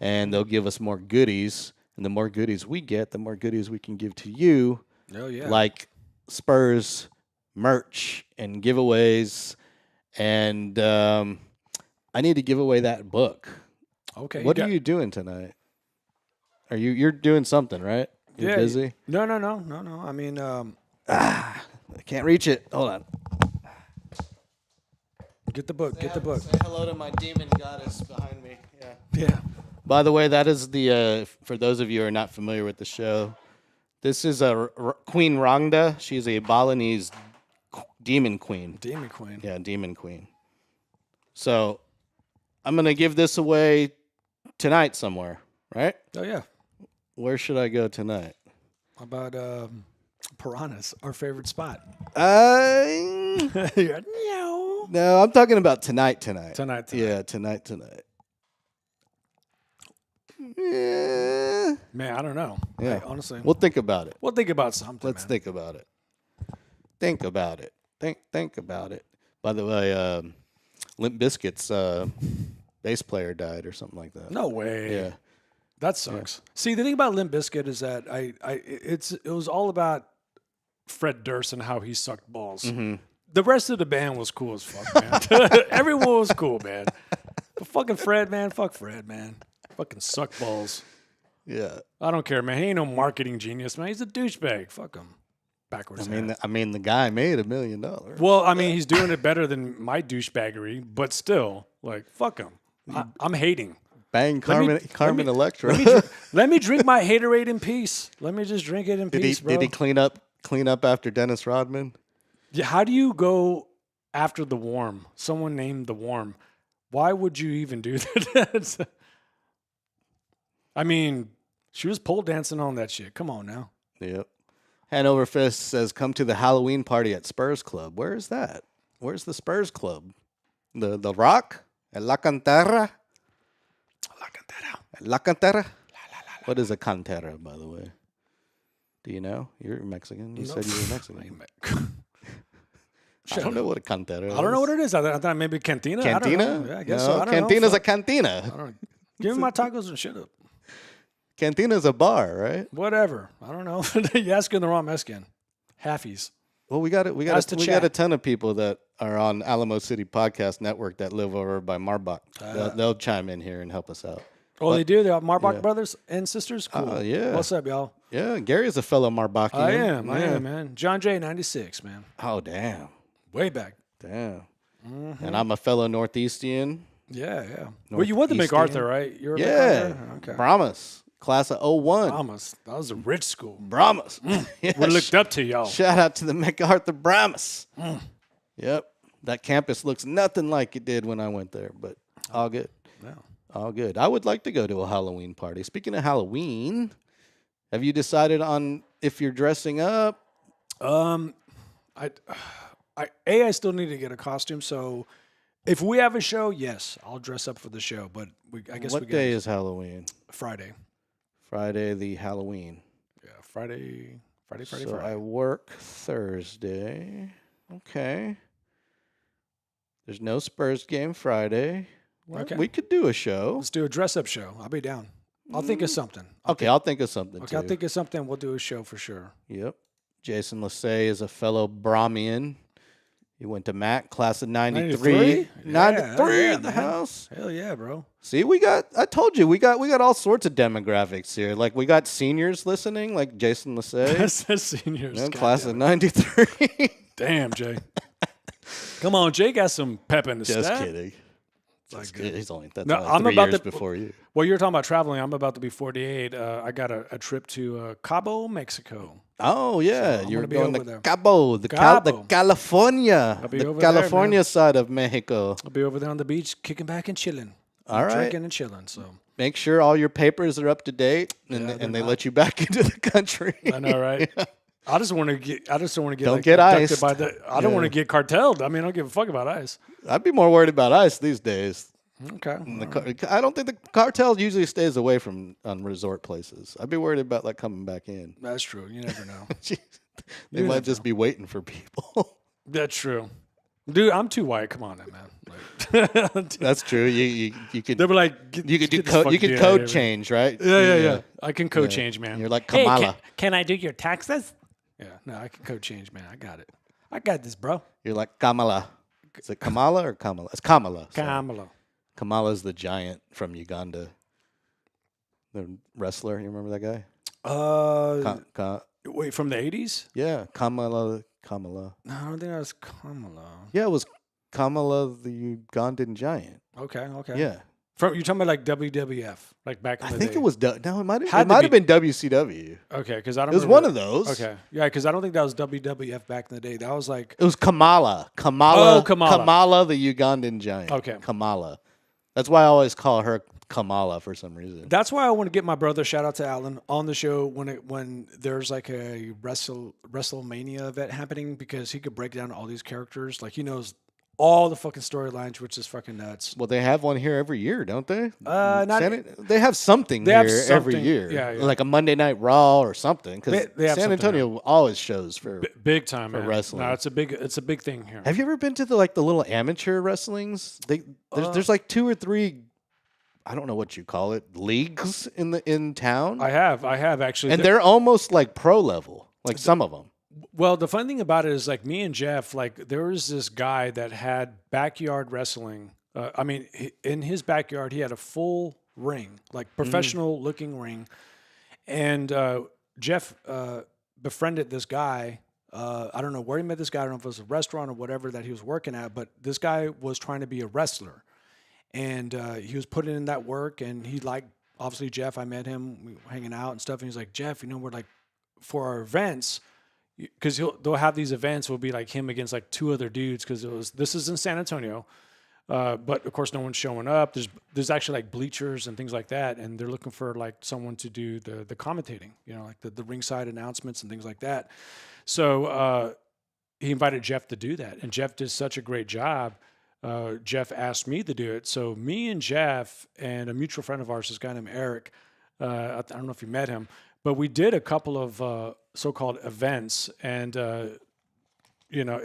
And they'll give us more goodies. And the more goodies we get, the more goodies we can give to you. Oh yeah. Like Spurs merch and giveaways, and I need to give away that book. Okay. What are you doing tonight? You're doing something, right? You're busy? No. I mean, I can't reach it. Hold on. get the book. Get the book. Say hello to my demon goddess behind me. Yeah. Yeah. By the way, that is the for those of you who are not familiar with the show, this is Queen Rangda. She's a Balinese demon queen. Demon Queen. Yeah, demon queen. So I'm going to give this away tonight somewhere, right? Oh yeah. Where should I go tonight? How about Piranhas, our favorite spot. No, I'm talking about tonight. Tonight. Yeah, tonight. Yeah. Man, I don't know. Yeah. Hey, honestly, We'll think about it. we'll think about something. Let's man. think about it. Think about it. Think about it. By the way, Limp Bizkit's bass player died or something like that. No way. Yeah. That sucks. See, the thing about Limp Bizkit is that it was all about Fred Durst and how he sucked balls. Mm-hmm. The rest of the band was cool as fuck, man. Everyone was cool, man. But fucking Fred, man. Fuck Fred, man. Fucking suck balls. Yeah. I don't care, man. He ain't no marketing genius, man. He's a douchebag. Fuck him. Backwards. I mean, the guy made $1 million. Well, I mean, he's doing it better than my douchebaggery, but still, like, fuck him. I'm hating. Bang Carmen Electra. Let me drink my haterade in peace. Let me just drink it in peace, bro. Did he clean up after Dennis Rodman? Yeah, how do you go after the Worm? Someone named the Worm. Why would you even do that? I mean, she was pole dancing on that shit. Come on now. Yep. Hanover Fist says, come to the Halloween party at Spurs Club. Where is that? Where's the Spurs Club? The Rock? At La Cantera? La Cantera? What is a cantera, by the way? Do you know? You're Mexican. You said you were Mexican. I don't know what a cantera is. I don't know what it is. I thought maybe cantina. Cantina? I don't know. Yeah, I guess no, so. I don't Cantina's know. a cantina. I don't know. Give me my tacos and shut up. Cantina's a bar, right? Whatever. I don't know. You're asking the wrong Mexican. Halfies. Well, we got Ask the we chat. got a ton of people that are on Alamo City Podcast Network that live over by Marbach. They'll chime in here and help us out. Oh, they do? They are Marbach brothers and sisters? Cool. Yeah. What's up, y'all? Yeah, Gary's a fellow Marbachian. I am, Yeah. man. John J, 96, man. Oh, damn. Way back. Damn. Mm-hmm. And I'm a fellow Northeastian. Yeah. Well, you went to MacArthur, right? You were at Yeah. MacArthur? Okay. Brahmas. Class of 01. Brahmas. That was a rich school. Brahmas. Yeah, We looked up to y'all. Shout out to the MacArthur Brahmas. Mm. Yep. That campus looks nothing like it did when I went there, but all good. Yeah. All good. I would like to go to a Halloween party. Speaking of Halloween, have you decided on if you're dressing up? I still need to get a costume. So if we have a show, yes, I'll dress up for the show. But I guess What we day is Halloween? Friday. Friday the Halloween. Yeah, Friday. So I work Thursday. Okay. There's no Spurs game Friday. Well, Okay. we could do a show. Let's do a dress up show. I'll be down. I'll think of something. Okay, I'll think of something Okay, too. I'll think of something. We'll do a show for sure. Yep. Jason Lassay is a fellow Brahmian. He went to Mac, class of 93. 93? 93 Yeah, in the man. house. Hell yeah, bro. See, I told you, we got all sorts of demographics here. Like, we got seniors listening, like Jason Lassay. That's seniors. You know, God class damn of it. 93. Damn, Jay. Come on, Jay got some pep in the Just step. kidding. Just kidding. That's only No, 3 I'm about years to- before you. Well, you're talking about traveling. I'm about to be 48. I got a trip to Cabo, Mexico. Oh, yeah. I'm You're gonna be going over to there. Cabo, the Cabo. California. I'll be The over there, California man. side of Mexico. I'll be over there on the beach, kicking back and chilling. All right. Drinking and chilling. So Make sure all your papers are up to date and, Yeah, and they're they let you back into the country. I know, right? I just want to get. I just don't want to get. Don't like, get abducted iced. By the, I don't Yeah. want to get cartelled. I mean, I don't give a fuck about ice. I'd be more worried about ICE these days. Okay. I don't think the cartel usually stays away from on resort places. I'd be worried about like coming back in. That's true. You never know. They You might never just be waiting for people. That's true. Dude, I'm too white. Come on, now, man. Like, That's true. You could they were like, you could do get this code fucking you could dude code out of here. change, right? Yeah. I can code change, man. You're like Hey, Kamala. can I do your taxes? Yeah, no, I can code change, man. I got it. I got this, bro. You're like Kamala. Is it Kamala or Kamala? It's Kamala. sorry. Kamala. Kamala's the giant from Uganda. The wrestler. You remember that guy? Wait, from the 80s? Yeah, Kamala. No, I don't think that was Kamala. Yeah, it was Kamala, the Ugandan giant. Okay. Yeah, You're talking about like WWF, like back in I the think day. it was. No, it might Had have. It to might have be- been WCW. Okay, because I don't. It was remember one of those. Okay, yeah, because I don't think that was WWF back in the day. That was like It was Kamala. Kamala. Oh, Kamala. Kamala, the Ugandan giant. Okay. Kamala. That's why I always call her Kamala for some reason. that's why I want to get my brother. Shout out to Alan on the show when there's like a WrestleMania event happening because he could break down all these characters. Like he knows all the fucking storylines, which is fucking nuts. Well, they have one here every year, don't they? Not They have something They here have every something, year. yeah. Like a Monday Night Raw or something. Because They have San something Antonio always shows for. big time man. wrestling. No, it's a big thing here. Have you ever been to the little amateur wrestlings? There's like 2 or 3. I don't know what you call it, leagues in town, I have actually. and they're almost like pro level, like some of them. Well, the funny thing about it is, like me and Jeff, like there was this guy that had backyard wrestling. In his backyard, he had a full ring, like professional looking ring. And Jeff befriended this guy. I don't know where he met this guy. I don't know if it was a restaurant or whatever that he was working at, but this guy was trying to be a wrestler. And he was putting in that work, and he liked, obviously, Jeff. I met him, we were hanging out and stuff. And he's like, Jeff, we're like, for our events, because they'll have these events will be like him against like 2 other dudes because this is in San Antonio, but of course no one's showing up. There's actually like bleachers and things like that, and they're looking for like someone to do the commentating, like the ringside announcements and things like that. So he invited Jeff to do that, and Jeff did such a great job. Jeff asked me to do it, so me and Jeff and a mutual friend of ours, this guy named Eric. I don't know if you met him, but we did a couple of so-called events, and it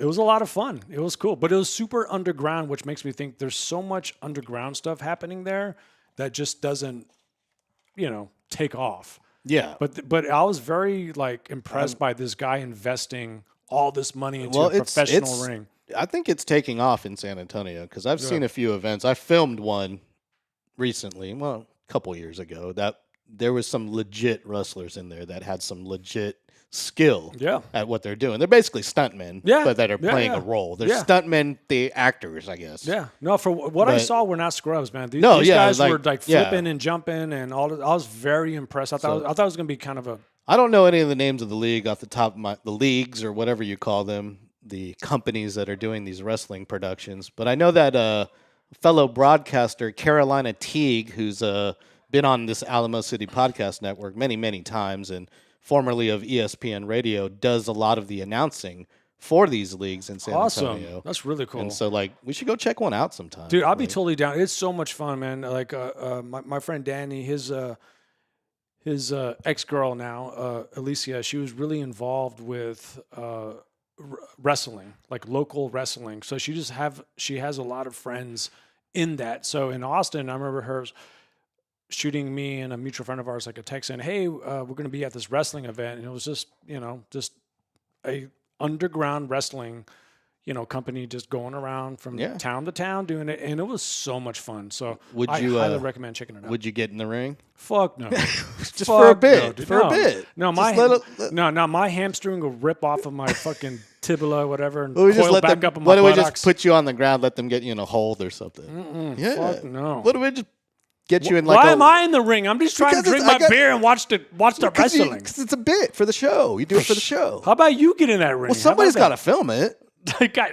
was a lot of fun. It was cool, but it was super underground, which makes me think there's so much underground stuff happening there that just doesn't, take off. Yeah, But I was very like impressed by this guy investing all this money into a professional ring. I think it's taking off in San Antonio because I've seen a few events. I filmed one recently, a couple years ago, that there was some legit wrestlers in there that had some legit skill at what they're doing. They're basically stuntmen, but that are playing a role. They're stuntmen, the actors, I guess. Yeah. No, for what I saw, we're not scrubs, man. These No, yeah, guys like- were like flipping and jumping and all. I was very impressed. I thought it was going to be kind of a. I don't know any of the names of the league off the top of the leagues or whatever you call them, the companies that are doing these wrestling productions. But I know that fellow broadcaster Carolina Teague, who's been on this Alamo City Podcast Network many, many times and formerly of ESPN Radio, does a lot of the announcing for these leagues in San Antonio. That's really cool. And so, we should go check one out sometime. Dude, I'll be totally down. It's so much fun, man. Like my friend Danny, his ex-girl now, Alicia, she was really involved with wrestling, like local wrestling. So she has a lot of friends in that. So in Austin, I remember shooting me and a mutual friend of ours like a text saying, "Hey, we're going to be at this wrestling event," and it was just just a underground wrestling company just going around from town to town doing it, and it was so much fun. So I highly recommend checking it out. Would you get in the ring? Fuck no. Just for a bit. A bit. No, my hamstring will rip off of my fucking tibula or whatever and coil back up in my buttocks. Why don't we just put you on the ground, let them get you in a hold or something? Yeah. Fuck no. What do we just get you in like Why am I in the ring? I'm just trying to drink my beer and watch the wrestling. Because it's a bit for the show. You do it for the show. How about you get in that ring? Well, somebody's got to film it.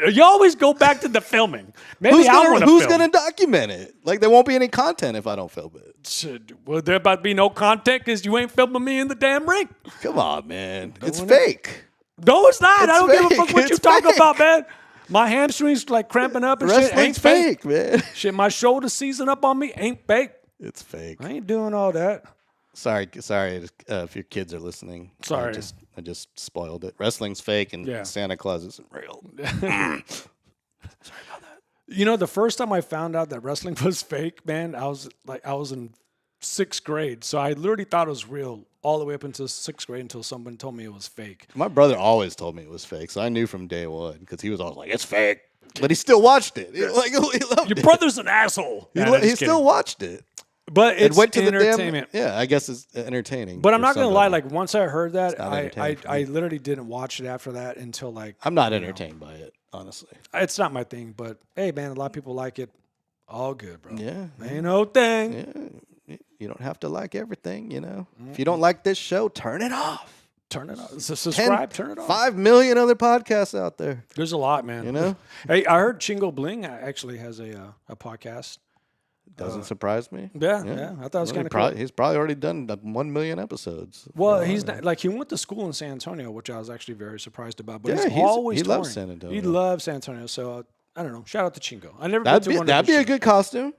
You always go back to the filming. Maybe who's going to document it? Like, there won't be any content if I don't film it. Well, there about to be no content because you ain't filming me in the damn ring. Come on, man. It's fake. No, it's not. I don't give a fuck what you talking about, man. My hamstrings like cramping up and shit ain't fake, man. Shit, my shoulder seizing up on me ain't fake. It's fake. I ain't doing all that. Sorry, if your kids are listening. Sorry. I just spoiled it. Wrestling's fake and Santa Claus isn't real. Sorry about that. The first time I found out that wrestling was fake, man, I was in 6th grade. So I literally thought it was real all the way up until 6th grade until someone told me it was fake. My brother always told me it was fake, so I knew from day one because he was always like, "It's fake," but he still watched it. He loved Your brother's an asshole. He still watched it. But it's went to entertainment. I guess it's entertaining. But I'm not going to lie. Like, once I heard that, I literally didn't watch it after that until, like... I'm not entertained by it, honestly. It's not my thing. But, hey, man, a lot of people like it. All good, bro. Yeah. Ain't no thing. Yeah. You don't have to like everything, If you don't like this show, turn it off. Turn it off. Subscribe, turn it off. 5 million other podcasts out there. There's a lot, man. Hey, I heard Chingo Bling actually has a podcast. Doesn't surprise me. Yeah. I thought it was kind of cool. He's probably already done 1 million episodes. Well, he's not, like, he went to school in San Antonio, which I was actually very surprised about. But he loves San Antonio. He loves San Antonio. So I don't know. Shout out to Chingo. I never been to one. That'd be a good costume.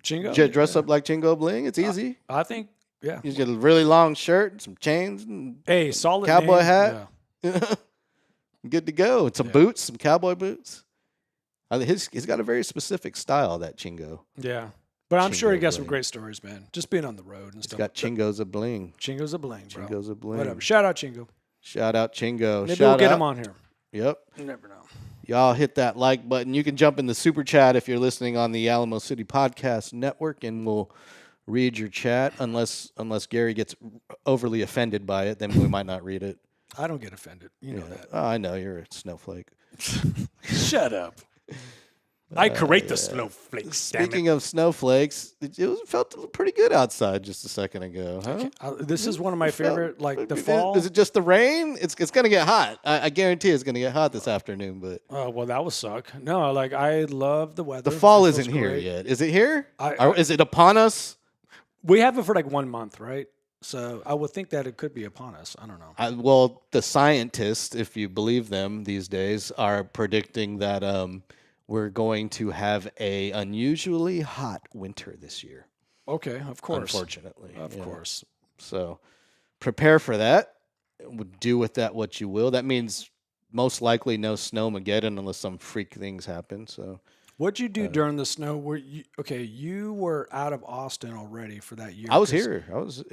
Chingo, dress up like Chingo Bling. It's easy. I think. Yeah. You get a really long shirt, some chains, and solid cowboy name. hat. Yeah. Good to go. And some boots, some cowboy boots. He's got a very specific style, that Chingo. Yeah. But I'm sure he got Bling. some great stories, man. Just being on the road and stuff. He's got Chingos a bling. Chingo's a bling, bro. Chingos a bling. Whatever. Shout out Chingo. Shout out Chingo. Maybe we'll get him on here. Yep. You never know. Y'all hit that like button. You can jump in the super chat if you're listening on the Alamo City Podcast Network, and we'll read your chat. Unless Gary gets overly offended by it, then we might not read it. I don't get offended. You know that. Oh, I know. You're a snowflake. Shut up. I create the snowflakes. Speaking of snowflakes, it felt pretty good outside just a second ago. Huh? This is one of my favorite, the fall. Is it just the rain? It's going to get hot. I guarantee it's going to get hot this afternoon. But oh, well, that would suck. No, I love the weather. The fall isn't here yet. Is it here? Is it upon us? We have it for 1 month, right? So I would think that it could be upon us. I don't know. Well, the scientists, if you believe them these days, are predicting that we're going to have a unusually hot winter this year. Okay, of course. Unfortunately. Of course. So prepare for that. Do with that what you will. That means most likely no snowmageddon unless some freak things happen. So what'd you do during the snow? You were out of Austin already for that year. I was here.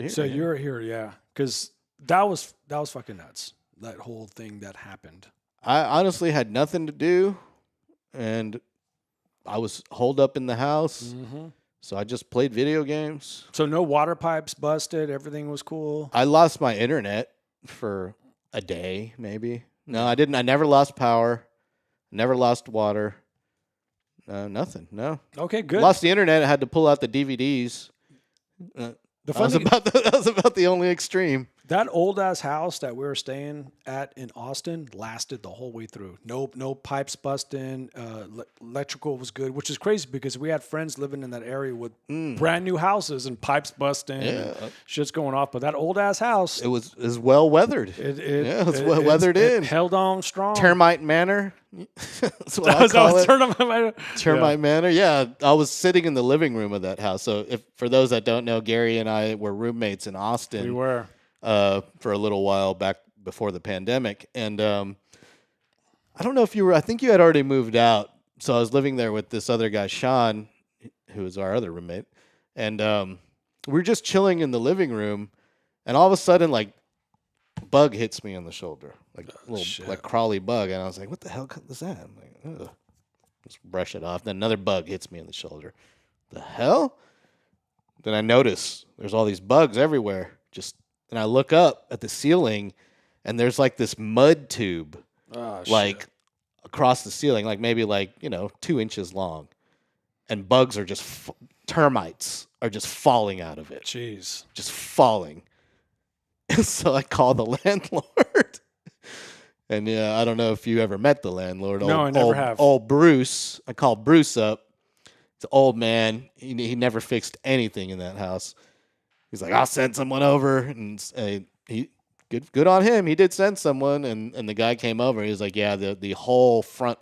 So you were here, yeah. Because that was fucking nuts. That whole thing that happened. I honestly had nothing to do. And I was holed up in the house, so I just played video games. So no water pipes busted. Everything was cool. I lost my internet for a day, maybe. No, I didn't. I never lost power. Never lost water. Nothing. No. Okay, good. Lost the internet. I had to pull out the DVDs. That was about the only extreme. That old ass house that we were staying at in Austin lasted the whole way through. No pipes busting. Electrical was good, which is crazy because we had friends living in that area with brand new houses and pipes busting. And shit's going off. But that old ass house, it was well weathered. It was well weathered in. It held on strong. Termite Manor. That's what I call it. Termite Manor. Yeah, I was sitting in the living room of that house. So for those that don't know, Gary and I were roommates in Austin. We were. For a little while back before the pandemic. And I don't know if you were, I think you had already moved out. So I was living there with this other guy, Sean, who was our other roommate. And we were just chilling in the living room, and all of a sudden, like, bug hits me on the shoulder, like a little like crawly bug, and I was like, "What the hell is that?" I'm like, ugh. Just brush it off. Then another bug hits me in the shoulder. The hell? Then I notice there's all these bugs everywhere. And I look up at the ceiling, and there's like this mud tube, like across the ceiling, like maybe 2 inches long, and bugs are just termites are just falling out of it. Jeez, just falling. So I call the landlord. And I don't know if you ever met the landlord. No, I never have. Old Bruce. I called Bruce up. It's an old man. He never fixed anything in that house. He's like, I'll send someone over. And he good on him. He did send someone, and the guy came over. He was like, yeah, the whole front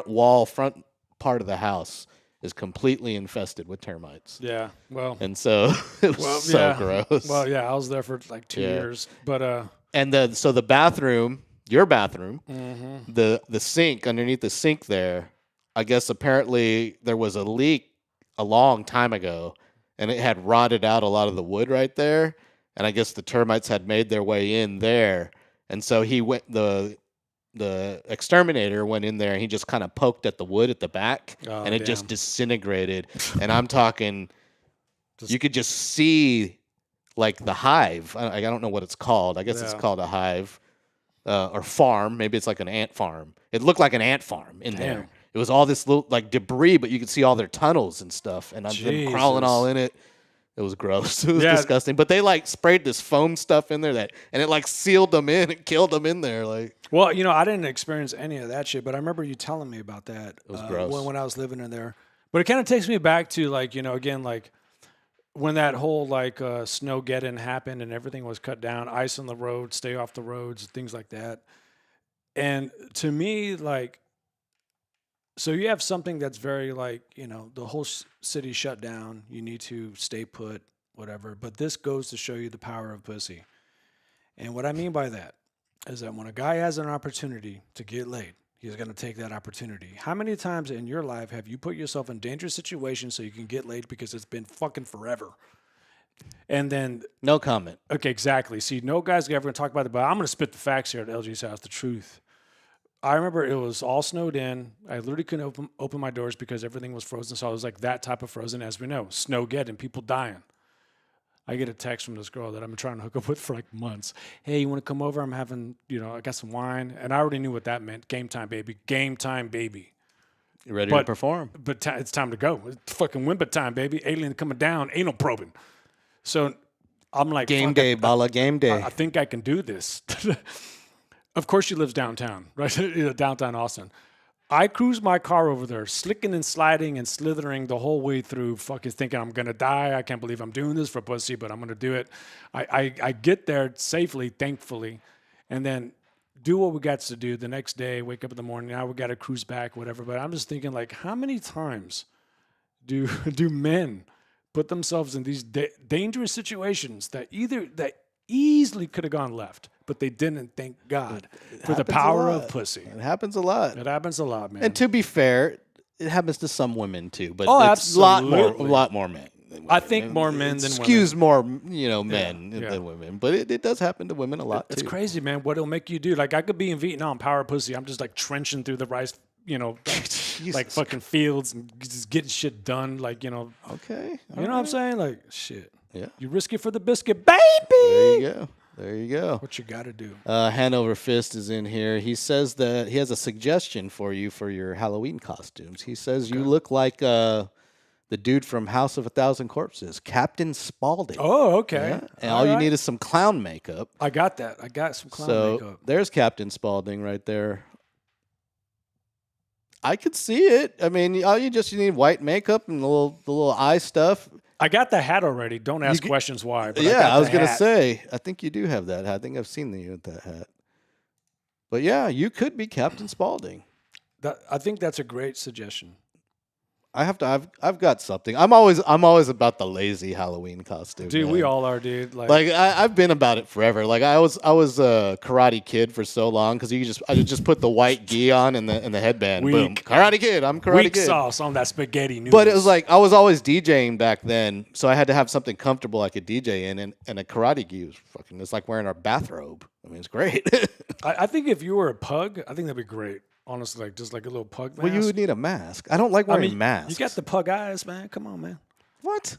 wall, front part of the house is completely infested with termites. Yeah, well. And so it was gross. Well, yeah, I was there for like 2 years. But and the bathroom, your bathroom, mm-hmm. the sink, underneath the sink there, I guess apparently there was a leak a long time ago, and it had rotted out a lot of the wood right there, and I guess the termites had made their way in there, and so the exterminator went in there and he just kind of poked at the wood at the back, and it just disintegrated. And I'm talking, you could just see like the hive. I don't know what it's called. I guess it's called a hive or farm. Maybe it's like an ant farm. It looked like an ant farm in there. It was all this little like debris, but you could see all their tunnels and stuff, and them crawling all in it. It was gross. It was disgusting. But they like sprayed this foam stuff in there and it like sealed them in and killed them in there. Like, well, I didn't experience any of that shit, but I remember you telling me about that. It was gross when I was living in there. But it kind of takes me back to like, again, like when that whole like Snowgeddon happened and everything was cut down, ice on the road, stay off the roads, things like that. And to me, like, so you have something that's very like, the whole city shut down. You need to stay put, whatever. But this goes to show you the power of pussy. And what I mean by that is that when a guy has an opportunity to get laid, he's going to take that opportunity. How many times in your life have you put yourself in dangerous situations so you can get laid because it's been fucking forever? And then... No comment. Okay, exactly. See, no guy's ever going to talk about it, but I'm going to spit the facts here at LG's house, the truth. I remember it was all snowed in. I literally couldn't open my doors because everything was frozen. So I was like that type of frozen, as we know, Snowgeddon, people dying. I get a text from this girl that I've been trying to hook up with for like months. Hey, you want to come over? I'm having, I got some wine. And I already knew what that meant. Game time, baby. Game time, baby. You ready to perform? But it's time to go. It's fucking Wimpa time, baby. Alien coming down. Anal probing. So I'm like, game day, Bala, game day. I think I can do this. Of course, she lives downtown, right? Downtown Austin. I cruise my car over there, slicking and sliding and slithering the whole way through, fucking thinking I'm going to die. I can't believe I'm doing this for pussy, but I'm going to do it. I get there safely, thankfully, and then do what we got to do the next day, wake up in the morning. Now we got to cruise back, whatever. But I'm just thinking, like, how many times do men put themselves in these dangerous situations that easily could have gone left, but they didn't, thank God, for the power of pussy. It happens a lot. It happens a lot, man. And to be fair, it happens to some women too, but it's a absolutely. lot more men than women. I think more men than women. Skews more, men than women, but it does happen to women a lot too. It's crazy, man. What it'll make you do. Like, I could be in Vietnam, power pussy. I'm just like trenching through the rice, like fucking fields and just getting shit done. Like, Okay. You know what I'm saying? Like, shit. Yeah. You risk it for the biscuit, baby. There you go. What you got to do. Hanover Fist is in here. He says that he has a suggestion for you for your Halloween costumes. He says you look like the dude from House of a Thousand Corpses, Captain Spaulding. Oh, okay. Yeah? And all you need is some clown makeup. I got that. I got some clown makeup. There's Captain Spaulding right there. I could see it. I mean, all you need white makeup and the little eye stuff. I got the hat already. Don't ask questions why. But I was going to say, I think you do have that hat. I think I've seen you with that hat. But yeah, you could be Captain Spaulding. I think that's a great suggestion. I've got something. I'm always about the lazy Halloween costume. Dude, man. we all are, dude. Like I've been about it forever. Like I was a Karate Kid for so long because I just put the white gi on and the headband. Weak. Boom, Karate Kid. I'm Karate weak Kid. sauce on that spaghetti noodles. But it was like I was always DJing back then, so I had to have something comfortable I could DJ in, and a karate gi was fucking. It's like wearing a bathrobe. I mean, it's great. I think if you were a pug, I think that'd be great. Honestly, like just like a little pug mask. Well, you would need a mask. I don't like wearing masks. You got the pug eyes, man. Come on, man. What?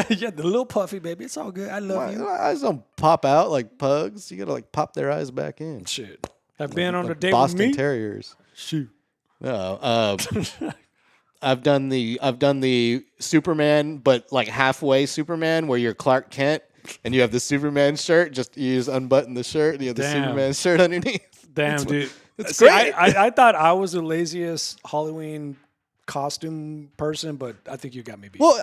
Yeah, the little puffy baby. It's all good. I love you. My eyes don't pop out like pugs. You gotta like pop their eyes back in. Shit. Have been on the date Boston with me? Terriers. Shoot. No, I've done the Superman, but like halfway Superman, where you're Clark Kent and you have the Superman shirt. Just you just unbutton the shirt and you have the Superman shirt underneath. Damn, dude. It's See, great. I thought I was the laziest Halloween costume person, but I think you got me beat. Well,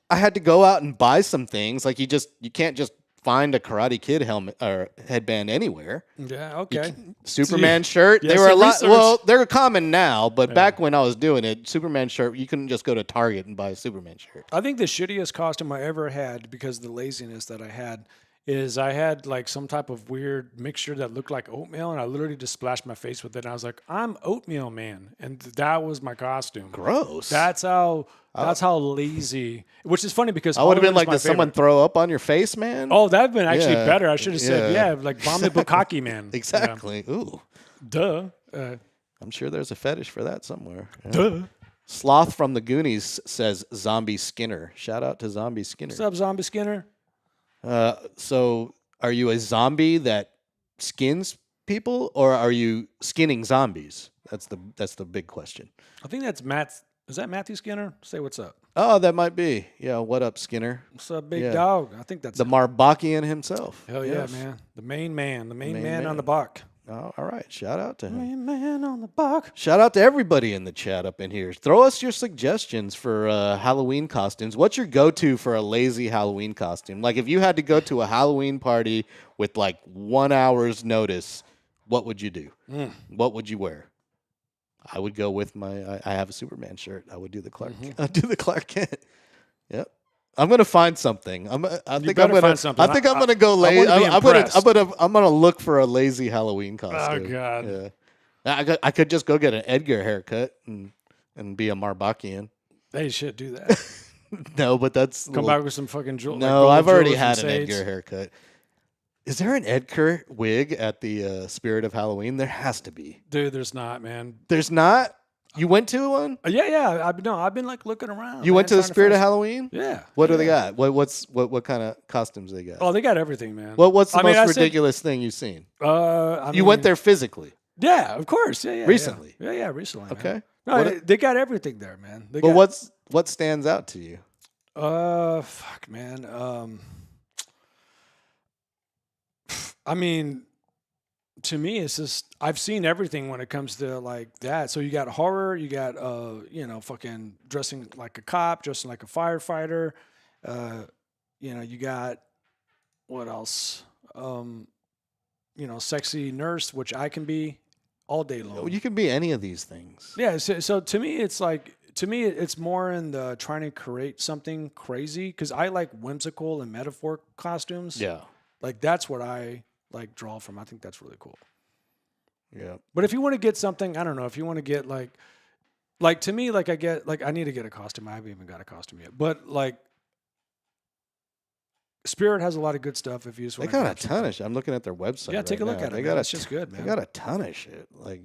I had to go out and buy some things. Like you can't just find a Karate Kid helmet or headband anywhere. Yeah, okay. Superman shirt. Yeah, They were a some lot. research. Well, they're common now, but back when I was doing it, Superman shirt, you couldn't just go to Target and buy a Superman shirt. I think the shittiest costume I ever had, because of the laziness that I had, is I had like some type of weird mixture that looked like oatmeal, and I literally just splashed my face with it. And I was like, "I'm oatmeal man," and that was my costume. Gross. That's how lazy. Which is funny because I would have been Halloween like, is did my someone favorite. throw up on your face, man? Oh, that'd been actually Yeah. better. I should have said, Yeah. yeah, like Bombi Bukkake man. Exactly. Ooh. Yeah. Duh. I'm sure there's a fetish for that somewhere. Yeah. Duh. Sloth from the Goonies says Zombie Skinner. Shout out to Zombie Skinner. What's up, Zombie Skinner? So are you a zombie that skins people, or are you skinning zombies? That's the big question. I think that's Matt. Is that Matthew Skinner? Say what's up. Oh, that might be. Yeah, what up, Skinner? What's up, big Yeah. dog? I think that's The Marbachian himself. hell yeah, Yes. man. The main man on man. the buck. Oh, all right. Shout out to him. Main man on the buck. Shout out to everybody in the chat up in here. Throw us your suggestions for Halloween costumes. What's your go-to for a lazy Halloween costume? Like if you had to go to a Halloween party with like 1 hour's notice, what would you do? What would you wear? I would go with I have a Superman shirt. I would do the Clark. I'd do the Clark Kent. Yep. I'm gonna find something. I think I'm gonna go lazy. I'm gonna look for a lazy Halloween costume. Oh God. Yeah. I could just go get an Edgar haircut and be a Marbachian. They should do that. No, but that's Come back with some fucking jewelry. No, I've already had an Edgar haircut. Is there an Edgar wig at the Spirit of Halloween? There has to be. Dude, there's not, man. There's not. You went to one? Yeah. I've been like looking around. You went to the Spirit of Halloween? Yeah. What do they got? What kind of costumes they got? Oh, they got everything, man. What's the most I said- ridiculous thing you've seen? I You went there physically. Yeah, of course. Yeah. Recently? Yeah, recently. man. Okay. No, they got everything there, man. They But got, what stands out to you? fuck, man. I mean, to me, it's just I've seen everything when it comes to like that. So you got horror, you got fucking dressing like a cop, dressing like a firefighter. You got what else? Sexy nurse, which I can be all day long. You can be any of these things. Yeah. So to me, it's more in the trying to create something crazy because I like whimsical and metaphor costumes. Yeah. Like that's what I like draw from. I think that's really cool. Yeah. But if you want to get something, I don't know. If you want to get like to me, like I need to get a costume. I haven't even got a costume yet. But like Spirit has a lot of good stuff. If you just They want to got a ton of shit. I'm looking at their website. Yeah, take a look at it. It's just good, man. They got a ton of shit. Like,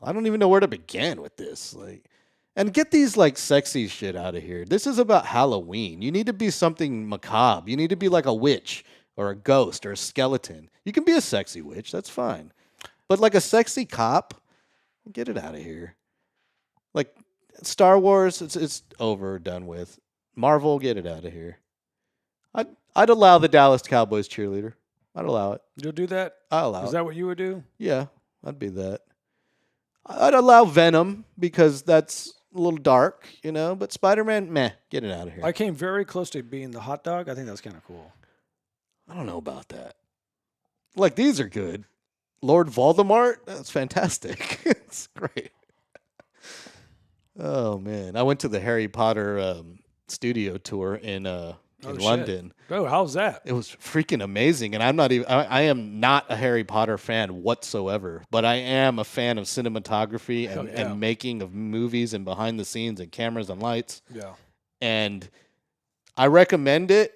I don't even know where to begin with this. Like, and get these like sexy shit out of here. This is about Halloween. You need to be something macabre. You need to be like a witch or a ghost or a skeleton. You can be a sexy witch. That's fine. But like a sexy cop, get it out of here. Like Star Wars, it's over, done with. Marvel, get it out of here. I'd allow the Dallas Cowboys cheerleader. I'd allow it. You'll do that? I'll allow it. Is that what you would do? Yeah, I'd be that. I'd allow Venom because that's a little dark, but Spider-Man, meh, get it out of here. I came very close to being the hot dog. I think that's kind of cool. I don't know about that. Like, these are good. Lord Voldemort, that's fantastic. It's great. Oh man, I went to the Harry Potter studio tour in shit. London. Oh, how's that? It was freaking amazing, and I'm not even. I am not a Harry Potter fan whatsoever, but I am a fan of cinematography Hell and, yeah. and making of movies and behind the scenes and cameras and lights. Yeah. And I recommend it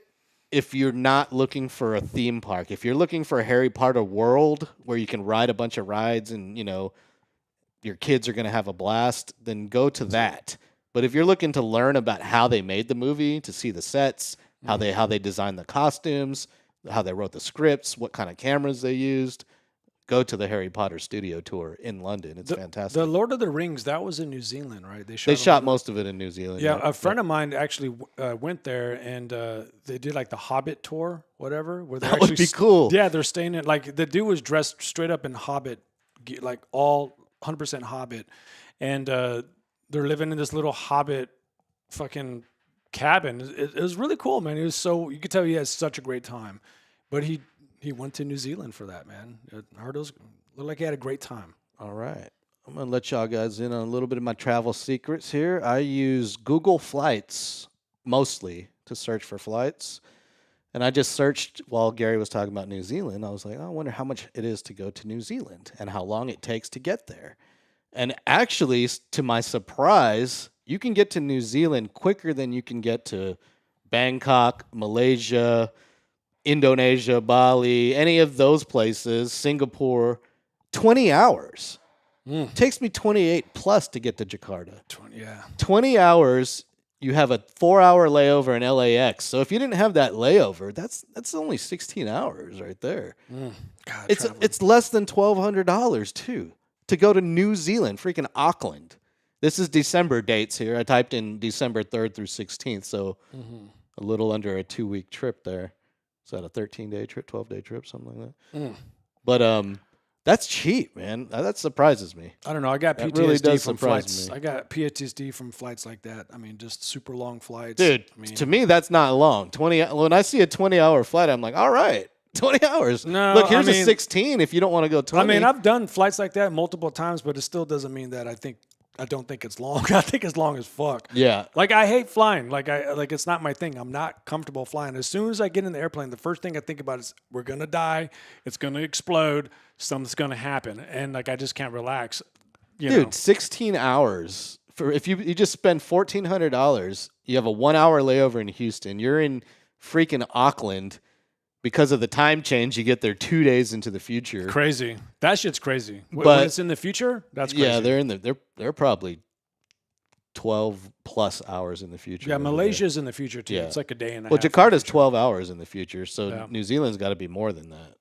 if you're not looking for a theme park. If you're looking for a Harry Potter world where you can ride a bunch of rides and your kids are going to have a blast, then go to that. But if you're looking to learn about how they made the movie, to see the sets, how they designed the costumes, how they wrote the scripts, what kind of cameras they used, go to the Harry Potter studio tour in London. It's fantastic. The Lord of the Rings, that was in New Zealand, right? They it shot on- most of it in New Zealand. Yeah, a friend of mine actually went there, and they did like the Hobbit tour, whatever. Where That would be cool. Yeah, they're staying in like the dude was dressed straight up in Hobbit, like all 100% Hobbit, and they're living in this little Hobbit fucking cabin. It was really cool, man. It was you could tell he had such a great time, but he went to New Zealand for that, man. I heard it looked like he had a great time. All right. I'm going to let y'all guys in on a little bit of my travel secrets here. I use Google Flights mostly to search for flights. And I just searched while Gary was talking about New Zealand. I was like, I wonder how much it is to go to New Zealand and how long it takes to get there. And actually, to my surprise, you can get to New Zealand quicker than you can get to Bangkok, Malaysia, Indonesia, Bali, any of those places, Singapore. 20 hours. Takes me 28 plus to get to Jakarta. 20 hours. You have a 4-hour layover in LAX. So if you didn't have that layover, that's only 16 hours right there. God, It's less than $1,200 too to go to New Zealand, freaking Auckland. This is December dates here. I typed in December 3rd through 16th, so a little under a 2-week trip there. Is that a 13-day trip, 12-day trip, something like that? But that's cheap, man. That surprises me. I don't know. I got That PTSD really does from surprise flights. me. I got PTSD from flights like that. I mean, just super long flights. Dude, I mean, to me, that's not long. When I see a 20-hour flight, I'm like, all right, 20 hours. No, Look, here's I mean- a 16 if you don't want to go 20. I mean, I've done flights like that multiple times, but it still doesn't mean that I don't think it's long. I think it's long as fuck. Yeah. Like I hate flying. Like it's not my thing. I'm not comfortable flying. As soon as I get in the airplane, the first thing I think about is we're gonna die. It's gonna explode. Something's gonna happen, and like I just can't relax. You know? Dude, 16 hours. If you just spend $1,400, you have a 1-hour layover in Houston. You're in freaking Auckland. Because of the time change, you get there 2 days into the future. Crazy. That shit's crazy. When But- it's in the future, that's crazy. Yeah, they're probably 12 plus hours in the future. Yeah, over there. Malaysia's in the future too. Yeah. It's like a day and a Well, half. in the Jakarta's future. 12 hours in the future, so Yeah. New Zealand's got to be more than that,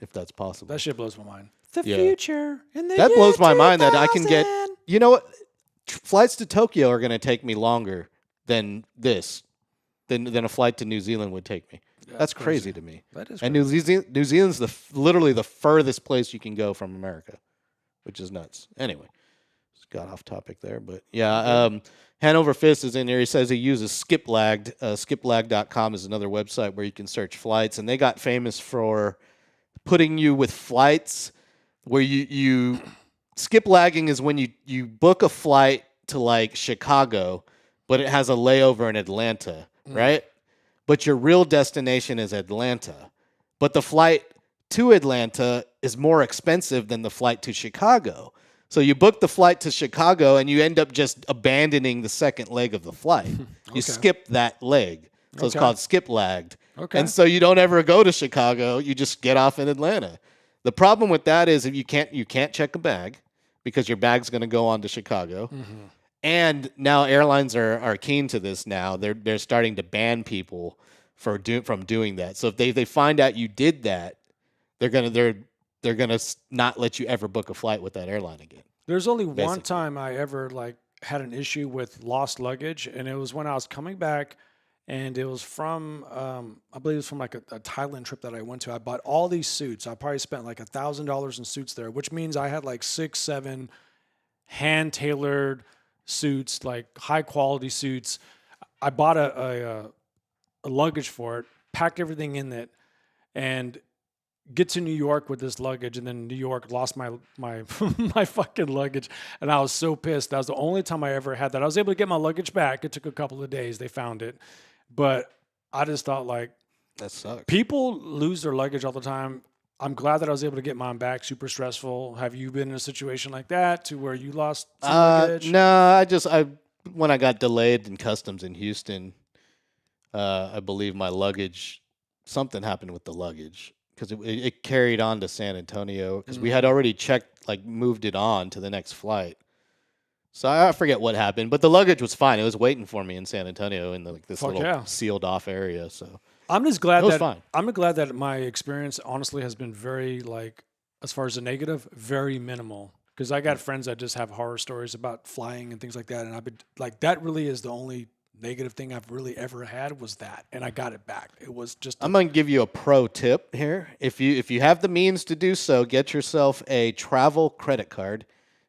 if that's possible. That shit blows my mind. The Yeah. future. In the That year blows my mind that I can get. 2000. You know what? Flights to Tokyo are going to take me longer than than a flight to New Zealand would take me. That's crazy to me. That is And New Zealand's literally the furthest place you can go from America, which is nuts. Anyway, just got off topic there, but yeah. Hanover Fist is in there. He says he uses Skiplagged. Skiplag.com is another website where you can search flights, and they got famous for putting you with flights where you skiplagging is when you book a flight to like Chicago, but it has a layover in Atlanta, right? But your real destination is Atlanta. But the flight to Atlanta is more expensive than the flight to Chicago. So you book the flight to Chicago and you end up just abandoning the second leg of the flight. You skip that leg. So it's Okay. called skip-lagged. Okay. And so you don't ever go to Chicago, you just get off in Atlanta. The problem with that is if you can't check a bag because your bag's going to go on to Chicago. And now airlines are keen to this now. They're starting to ban people from doing that. So if they find out you did that, they're gonna not let you ever book a flight with that airline again. There's only one Basically. time I ever like had an issue with lost luggage, and it was when I was coming back, and it was from I believe it was from like a Thailand trip that I went to. I bought all these suits. I probably spent like $1,000 in suits there, which means I had like 6, 7 hand tailored suits, like high quality suits. I bought a luggage for it, packed everything in it, and get to New York with this luggage, and then New York lost my my fucking luggage, and I was so pissed. That was the only time I ever had that. I was able to get my luggage back. It took a couple of days. They found it, but I just thought like That sucks. people lose their luggage all the time. I'm glad that I was able to get mine back. Super stressful. Have you been in a situation like that to where you lost some luggage? No, when I got delayed in customs in Houston, I believe my luggage, something happened with the luggage because it carried on to San Antonio because we had already moved it on to the next flight. So I forget what happened, but the luggage was fine. It was waiting for me in San Antonio in this little sealed off area. So I'm just glad was fine. I'm glad that my experience honestly has been very as far as a negative, very minimal. Because I got friends that just have horror stories about flying and things like that, and I've been like, that really is the only negative thing I've really ever had was that, and I got it back. It was just. I'm gonna give you a pro tip here. If you have the means to do so, get yourself a travel credit card,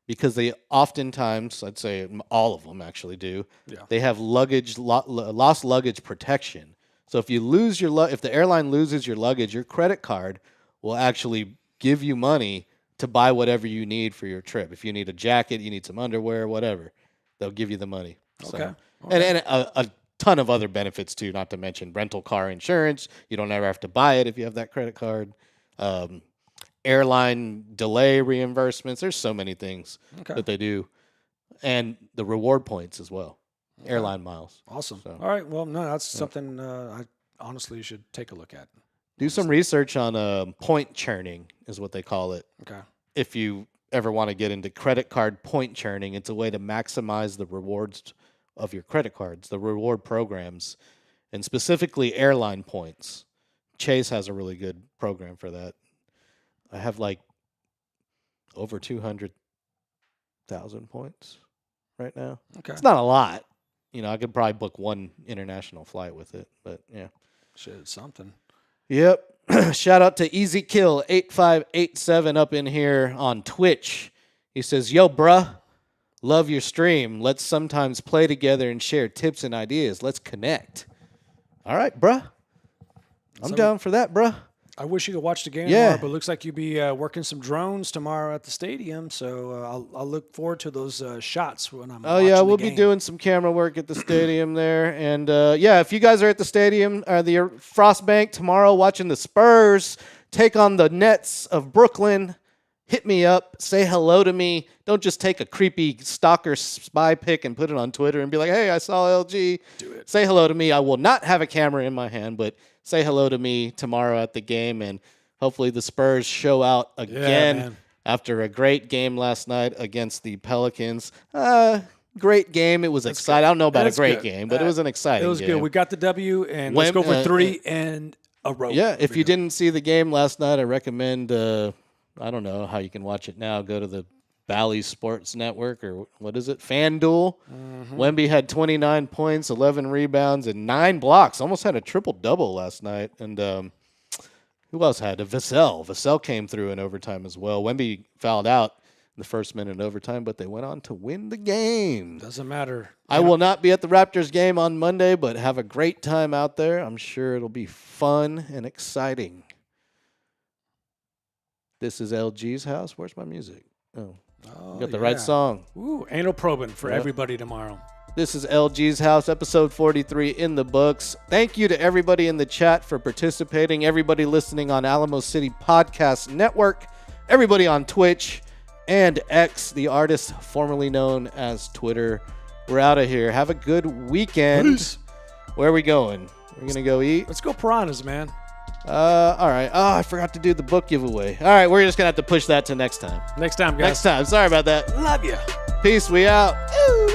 because they oftentimes, I'd say all of them actually do. Yeah. They have lost luggage protection. So if you lose if the airline loses your luggage, your credit card will actually give you money to buy whatever you need for your trip. If you need a jacket, you need some underwear, whatever, they'll give you the money. Okay. And a ton of other benefits too, not to mention rental car insurance. You don't ever have to buy it if you have that credit card. Airline delay reimbursements. There's so many things that they do. And the reward points as well. Okay. Airline miles. Awesome. So, all right. Well, no, that's something I honestly should take a look at. Do some research on point churning is what they call it. Okay. If you ever want to get into credit card point churning, it's a way to maximize the rewards of your credit cards, the reward programs, and specifically airline points. Chase has a really good program for that. I have over 200,000 points right now. Okay. It's not a lot. I could probably book one international flight with it, but yeah. Shit, it's something. Yep. Shout out to Easy Kill 8587 up in here on Twitch. He says, "Yo, bruh, love your stream. Let's sometimes play together and share tips and ideas. Let's connect." All right, bruh. I'm down for that, bruh. I wish you could watch the game tomorrow, but it looks like you'll be working some drones tomorrow at the stadium. So I'll look forward to those shots when I'm watching we'll the game. be doing some camera work at the stadium there. And, if you guys are at the stadium, the Frostbank tomorrow watching the Spurs take on the Nets of Brooklyn, hit me up. Say hello to me. Don't just take a creepy stalker spy pic and put it on Twitter and be like, hey, I saw LG. Do it. Say hello to me. I will not have a camera in my hand, but say hello to me tomorrow at the game, and hopefully the Spurs show out again after a great game last night against the Pelicans. Great game. It was exciting. I don't know about a great game, but it was an exciting game. It was good. We got the W, and let's go for 3 in a row. Yeah, if you didn't see the game last night, I recommend, I don't know how you can watch it now. Go to the Bally Sports Network, or what is it? FanDuel. Wemby had 29 points, 11 rebounds, and 9 blocks. Almost had a triple-double last night. And who else had? Vassell. Vassell came through in overtime as well. Wemby fouled out in the first minute of overtime, but they went on to win the game. Doesn't matter. I will not be at the Raptors game on Monday, but have a great time out there. I'm sure it'll be fun and exciting. This is LG's house. Where's my music? Oh. You got the right song. Ooh, anal probing for everybody tomorrow. This is LG's house, episode 43 in the books. Thank you to everybody in the chat for participating, everybody listening on Alamo City Podcast Network, everybody on Twitch and X, the artist formerly known as Twitter. We're out of here. Have a good weekend. Peace. Where are we going? We're going to go eat? Let's go piranhas, man. All right. Oh, I forgot to do the book giveaway. All right, we're just going to have to push that to next time. Next time, guys. Next time. Sorry about that. Love you. Peace. We out. Ooh.